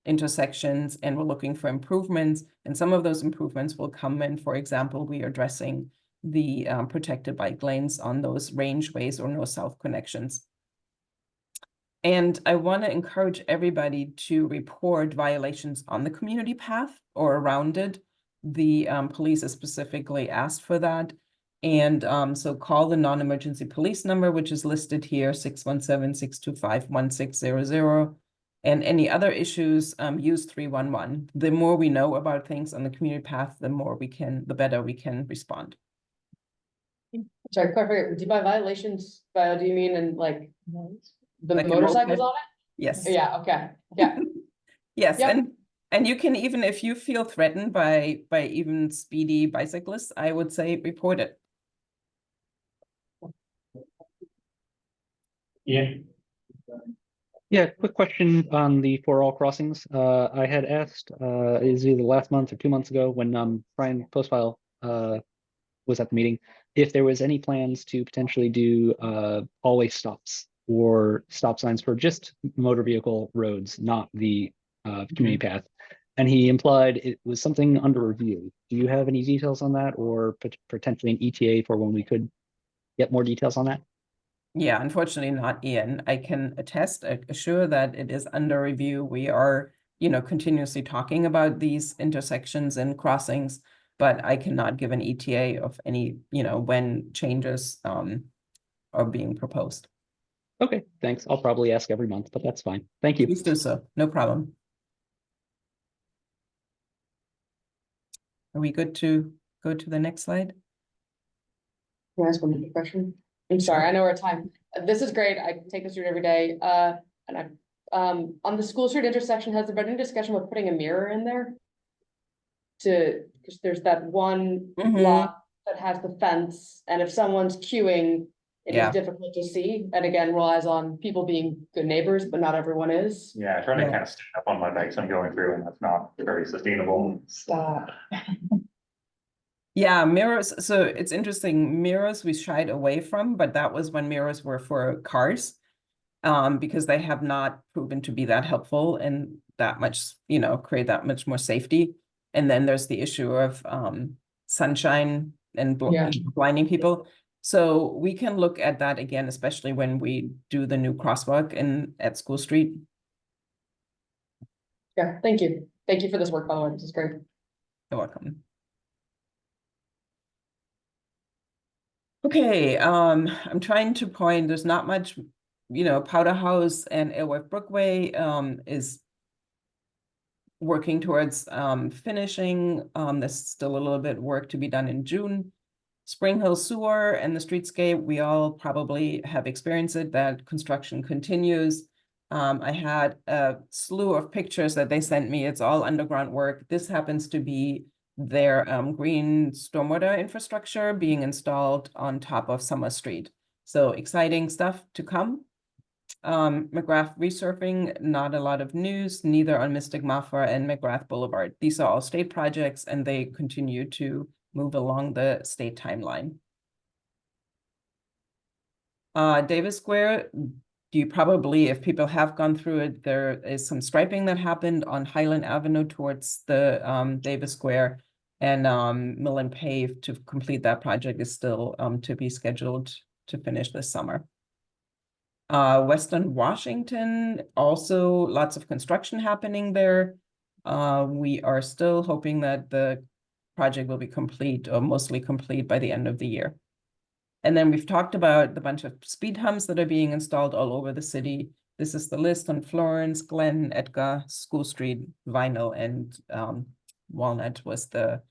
intersections, and we're looking for improvements. And some of those improvements will come in. For example, we are addressing the protected bike lanes on those rangeways or north-south connections. And I want to encourage everybody to report violations on the community path or around it. The police has specifically asked for that. And so call the non-emergency police number, which is listed here, 617-625-1600. And any other issues, use 311. The more we know about things on the community path, the better we can respond. Sorry, clarify, by violations, do you mean in like the Like a motorcycles moped? on it? Yes. Yeah, okay, yeah. Yes, Yep. and you can, even if you feel threatened by even speedy bicyclists, I would say report it. Yeah. Yeah, quick question on the for all crossings. I had asked, is either last month or 2 months ago when Brian Postfile was at the meeting, if there was any plans to potentially do always stops or stop signs for just motor vehicle roads, not the community path. And he implied it was something under review. Do you have any details on that, or potentially an ETA for when we could get more details on that? Yeah, unfortunately not, Ian. I can assure that it is under review. We are, continuously talking about these intersections and crossings, but I cannot give an ETA of any, when changes are being proposed. Okay, thanks. I'll probably ask every month, but that's fine. Thank you. Please do so. No problem. Are we good to go to the next slide? Can I ask one question? I'm sorry, I know we're at time. This is great. I take this route every day. And I, on the School Street intersection, has there been any discussion about putting a mirror in there? Because there's that one block that has the fence, and if someone's queuing, it is difficult to see. And again, relies on people being good neighbors, but not everyone is. Yeah, I try to kind of stand up on my bikes I'm going through, and that's not very sustainable. Stop. Yeah, mirrors. So it's interesting. Mirrors we shied away from, but that was when mirrors were for cars, because they have not proven to be that helpful and that much, create that much more safety. And then there's the issue of sunshine and blinding people. So we can look at that again, especially when we do the new crosswalk at School Street. Yeah, thank you. Thank you for this work, by the way. This is great. You're welcome. Okay, I'm trying to point, there's not much, Powder House and Airworth Brookway is working towards finishing. There's still a little bit work to be done in June. Spring Hill Sewer and the streetscape, we all probably have experienced it, that construction continues. I had a slew of pictures that they sent me. It's all underground work. This happens to be their green stormwater infrastructure being installed on top of Summer Street. So exciting stuff to come. McGrath resurfing, not a lot of news, neither on Mystic Martha and McGrath Boulevard. These are all state projects and they continue to move along the state timeline. Davis Square, you probably, if people have gone through it, there is some striping that happened on Highland Avenue towards the Davis Square, and mill and pave to complete that project is still to be scheduled to finish this summer. Western Washington, also lots of construction happening there. We are still hoping that the project will be complete or mostly complete by the end of the year. And then we've talked about the bunch of speed humps that are being installed all over the city. This is the list on Florence, Glen, Edgar, School Street, Vinyl, and Walnut was the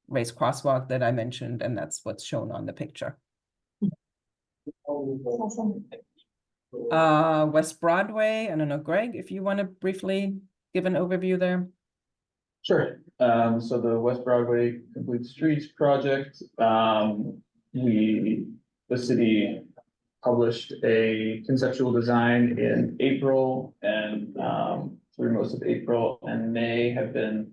race crosswalk that I mentioned, and that's what's shown on the picture. Awesome. West Broadway, I don't know, Greg, if you want to briefly give an overview there. Sure. So the West Broadway Complete Streets project, the city published a conceptual design in April, and through most of April and May have been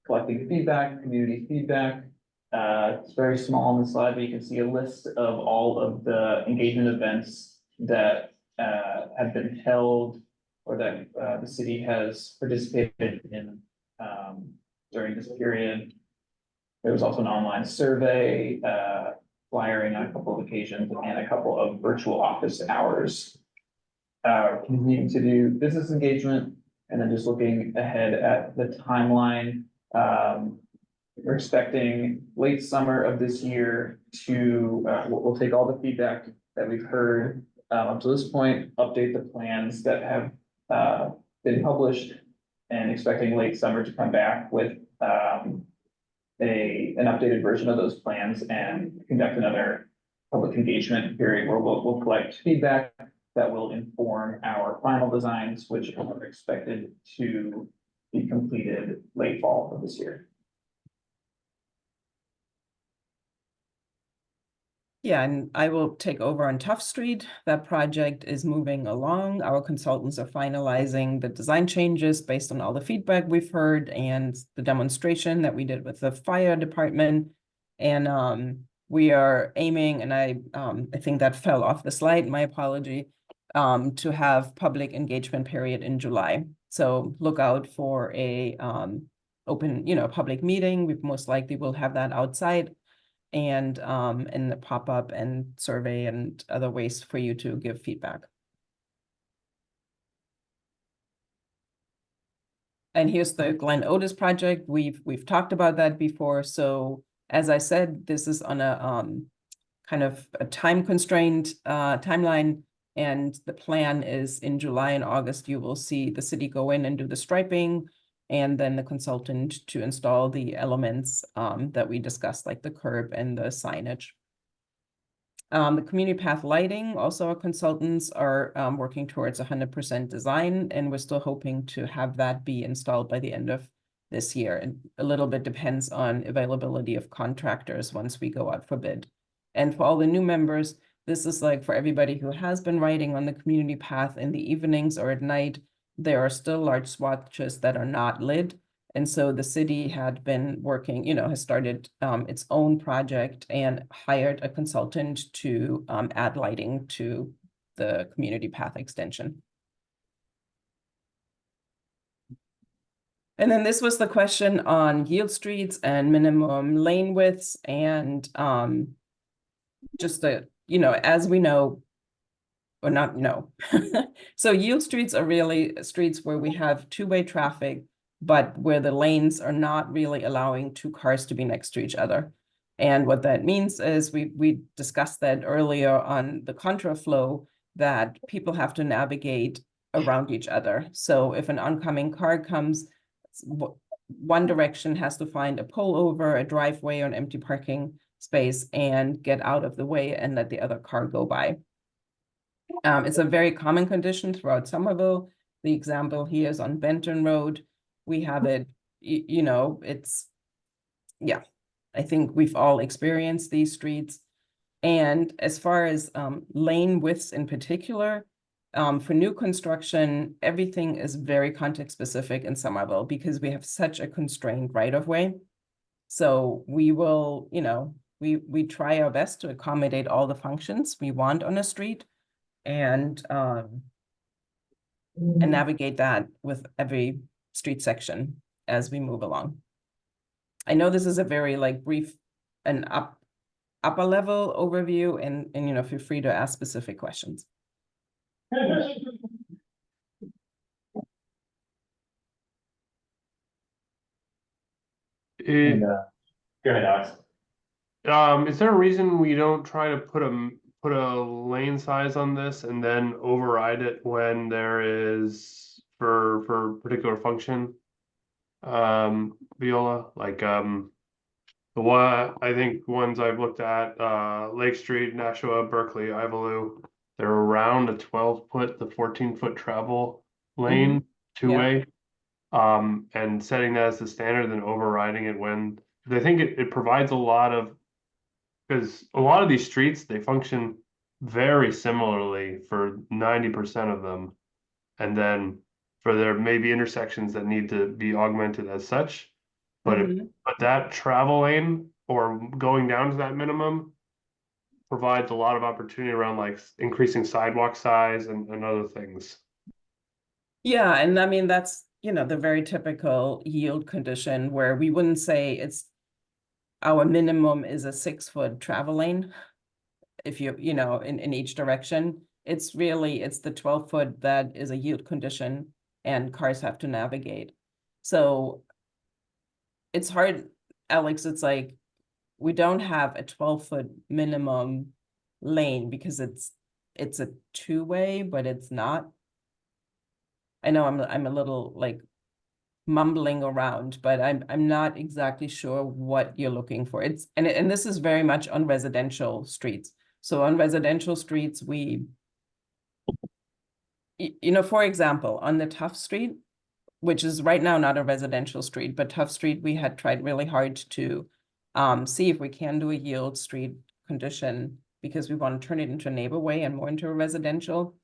collecting feedback, community feedback. It's very small on the slide, but you can see a list of all of the engagement events that have been held or that the city has participated in during this period. There was also an online survey, flyering on a couple of occasions, and a couple of virtual office hours. Continuing to do business engagement, and then just looking ahead at the timeline. We're expecting late summer of this year to, we'll take all the feedback that we've heard up to this point, update the plans that have been published, and expecting late summer to come back with an updated version of those plans and conduct another public engagement period where we'll collect feedback that will inform our final designs, which are expected to be completed late fall of this year. Yeah, and I will take over on Tough Street. That project is moving along. Our consultants are finalizing the design changes based on all the feedback we've heard and the demonstration that we did with the fire department. And we are aiming, and I think that fell off the slide, my apology, to have public engagement period in July. So look out for a open, public meeting. We most likely will have that outside, and the pop-up and survey and other ways for you to give feedback. And here's the Glen Otis project. We've talked about that before. So as I said, this is on a kind of a time constrained timeline, and the plan is in July and August you will see the city go in and do the striping, and then the consultant to install the elements that we discussed, like the curb and the signage. The community path lighting, also our consultants are working towards 100% design, and we're still hoping to have that be installed by the end of this year. And a little bit depends on availability of contractors once we go out for bid. And for all the new members, this is like for everybody who has been riding on the community path in the evenings or at night. There are still large swatches that are not lit. And so the city had been working, has started its own project and hired a consultant to add lighting to the community path extension. And then this was the question on yield streets and minimum lane widths, and just as we know, or not know. So yield streets are really streets where we have two-way traffic. but where the lanes are not really allowing two cars to be next to each other. And what that means is we discussed that earlier on the contraflow, that people have to navigate around each other. So if an oncoming car comes, one direction has to find a pullover, a driveway, or an empty parking space and get out of the way and let the other car go by. It's a very common condition throughout Somerville. The example here is on Benton Road. We have it, you know, yeah, I think we've all experienced these streets. And as far as lane widths in particular, for new construction, everything is very context specific in Somerville because we have such a constrained right of way. So we will, you know, we try our best to accommodate all the functions we want on a street and navigate that with every street section as we move along. I know this is a very like brief and upper level overview, and you know, feel free to ask specific questions. It, Go ahead, Alex. is there a reason we don't try to put a lane size on this and then override it when there is for particular function? Viola, like the one I think ones I've looked at, Lake Street, Nashua, Berkeley, Ivaloo, they're around a 12-foot to 14-foot travel lane, two-way. And setting that as the standard, then overriding it when, because I think it provides a lot of, because a lot of these streets, they function very similarly for 90% of them. And then for there may be intersections that need to be augmented as such. But but that travel lane or going down to that minimum provides a lot of opportunity around like increasing sidewalk size and other things. Yeah, and I mean, that's, you know, the very typical yield condition where we wouldn't say it's our minimum is a 6-foot travel lane. If you know, in each direction, it's the 12-foot that is a yield condition and cars have to navigate. So it's hard, Alex, it's like, we don't have a 12-foot minimum lane because it's a two-way, but it's not. I know I'm a little like mumbling around, but I'm not exactly sure what you're looking for. And this is very much on residential streets. So on residential streets, you know, for example, on the Tough Street, which is right now not a residential street, but Tough Street, we had tried really hard to see if we can do a yield street condition because we want to turn it into a neighbor way and more into a residential.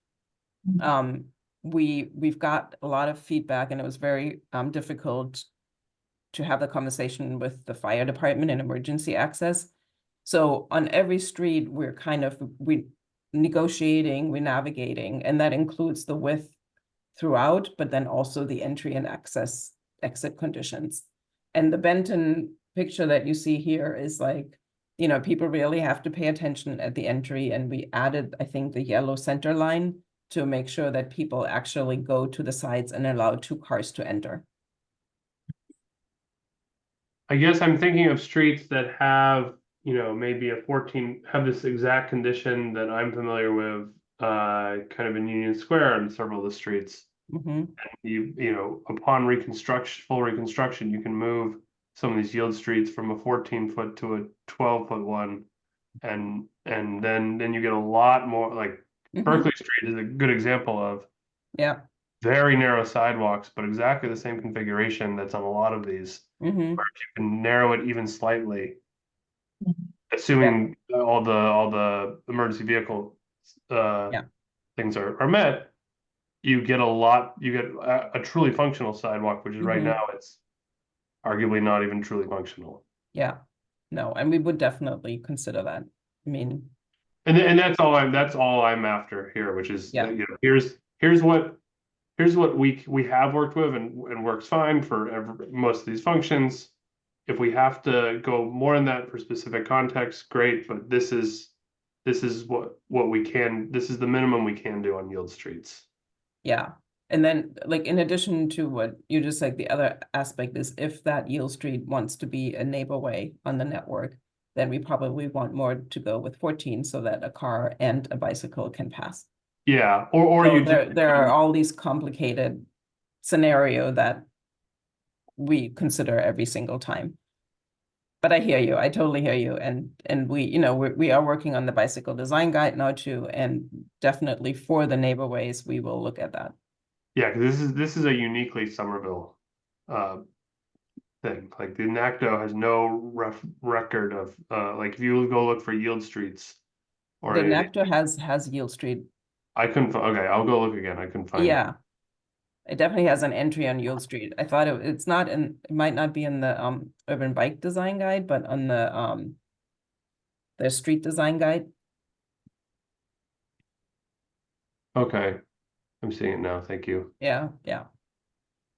We've got a lot of feedback, and it was very difficult to have the conversation with the fire department and emergency access. So on every street, we're negotiating, we're navigating, and that includes the width throughout, but then also the entry and exit conditions. And the Benton picture that you see here is like, you know, people really have to pay attention at the entry, and we added, I think, the yellow center line to make sure that people actually go to the sides and allow 2 cars to enter. I guess I'm thinking of streets that have, you know, maybe have this exact condition that I'm familiar with, kind of in Union Square and several of the streets. You know, upon full reconstruction, you can move some of these yield streets from a 14-foot to a 12-foot one, and then you get a lot more like Berkeley Street is a good example of very narrow sidewalks, but exactly the same configuration that's on a lot of these. Where if you can narrow it even slightly, assuming all the emergency vehicle things are met, you get a truly functional sidewalk, which is right now it's arguably not even truly functional. Yeah, no, and we would definitely consider that. I mean, and that's all I'm after here, which is you know, here's what we have worked with and works fine for most of these functions. If we have to go more in that for specific context, great, but this is what we can, this is the minimum we can do on yield streets. Yeah, And then, like, in addition to what you just said, the other aspect is if that Yield Street wants to be a neighbor way on the network, then we probably want more to go with 14 so that a car and a bicycle can pass. Yeah, or So you there are all these complicated scenario that we consider every single time. But I hear you, I totally hear you. And we, you know, we are working on the bicycle design guide now too, and definitely for the neighbor ways, we will look at that. Yeah, because this is a uniquely Somerville thing. Like the NACDO has no record of like if you go look for yield streets or The anything. NACDO has Yield Street. I couldn't okay, I'll go look again. I couldn't find it. Yeah. It definitely has an entry on Yield Street. I thought it's not in, it might not be in the urban bike design guide, but on the street design guide. Okay. I'm seeing it now. Thank you. Yeah, yeah.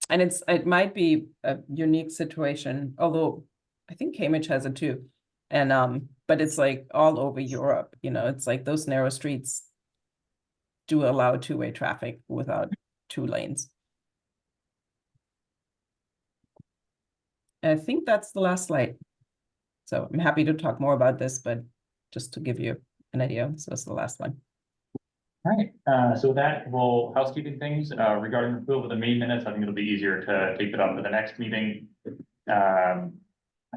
And it might be a unique situation, although I think Cambridge has it too. And but it's like all over Europe, you know, it's like those narrow streets do allow two-way traffic without 2 lanes. And I think that's the last slide. So I'm happy to talk more about this, but just to give you an idea, so that's the last one. All right, so with that, we'll housekeeping things, regarding the approval of the main minutes, I think it'll be easier to take it up to the next meeting.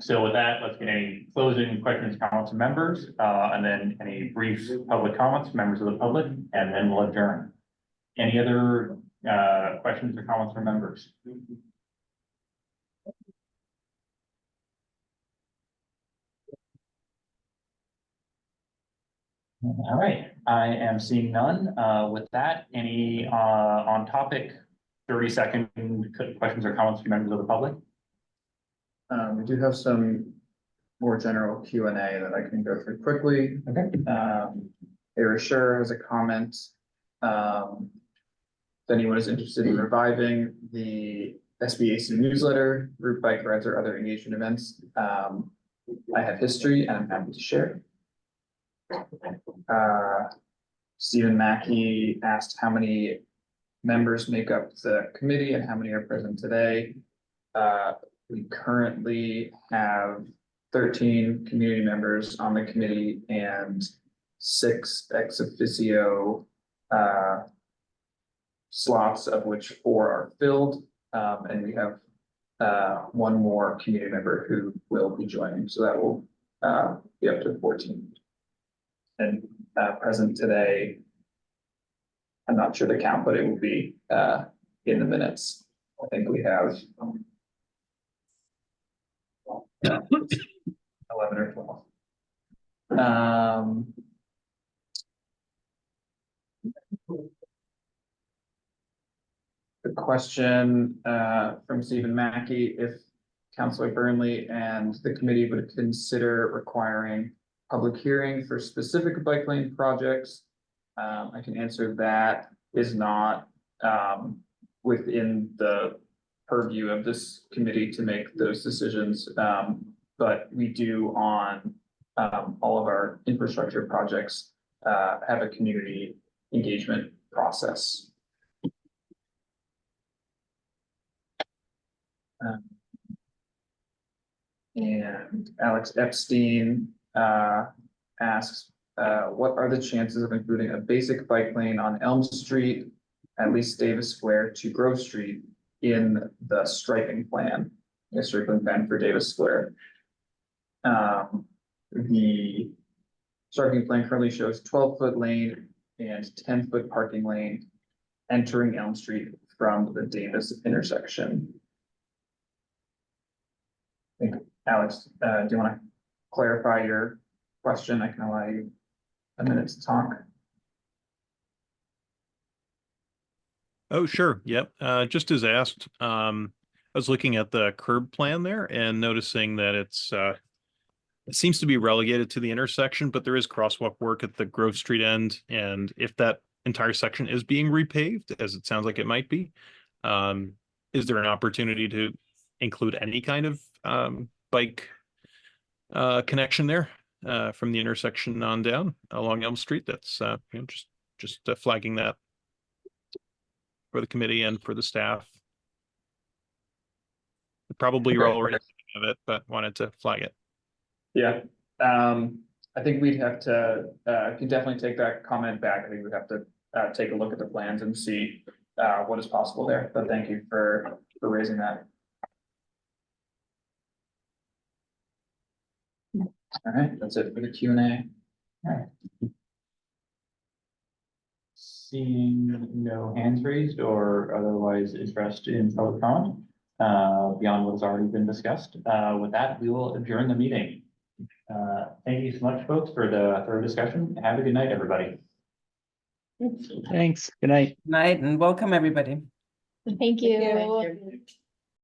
So with that, let's get any closing questions, comments from members, and then any brief public comments from members of the public, and then we'll adjourn. Any other, questions or comments from members? All right, I am seeing none. With that, any on topic 30-second questions or comments from members of the public? We do have some more general Q and A that I can go through quickly. Okay. Sure has a comment. If anyone is interested in reviving the SBAC newsletter, group bike rides, or other engagement events, I have history and I'm happy to share. Stephen Mackey asked how many members make up the committee and how many are present today. We currently have 13 community members on the committee and 6 ex officio slots, of which 4 are filled. And we have 1 more community member who will be joining, so that will be up to 14. And present today, I'm not sure the count, but it will be in the minutes. I think we have 11 or 12. The question from Stephen Mackey, if Councilor Burnley and the committee would consider requiring public hearing for specific bike lane projects. I can answer that is not within the purview of this committee to make those decisions. But we do on all of our infrastructure projects have a community engagement process. And Alex Epstein asks, what are the chances of including a basic bike lane on Elm Street, at least Davis Square to Grove Street in the striping plan, the striping plan for Davis Square? The striping plan currently shows 12-foot lane and 10-foot parking lane entering Elm Street from the Davis intersection. I think, Alex, do you want to clarify your question? I can allow you a minute to talk. Oh, sure. Yep. Just as asked, I was looking at the curb plan there and noticing that it seems to be relegated to the intersection, but there is crosswalk work at the Grove Street end. And if that entire section is being repaved, as it sounds like it might be, is there an opportunity to include any kind of bike connection there from the intersection on down along Elm Street? That's just flagging that. for the committee and for the staff. Probably you're Okay. already thinking of it, but wanted to flag it. Yeah, I think we'd have to, can definitely take that comment back. I think we'd have to, take a look at the plans and see, what is possible there, but thank you for raising that. All right, that's it for the Q&A. All right. Seeing no hands raised or otherwise interest in public comment, beyond what's already been discussed, with that, we will adjourn the meeting. Thank you so much, folks, for the thorough discussion. Have a good night, everybody. Thanks. Good night. Night and welcome, everybody. Thank you.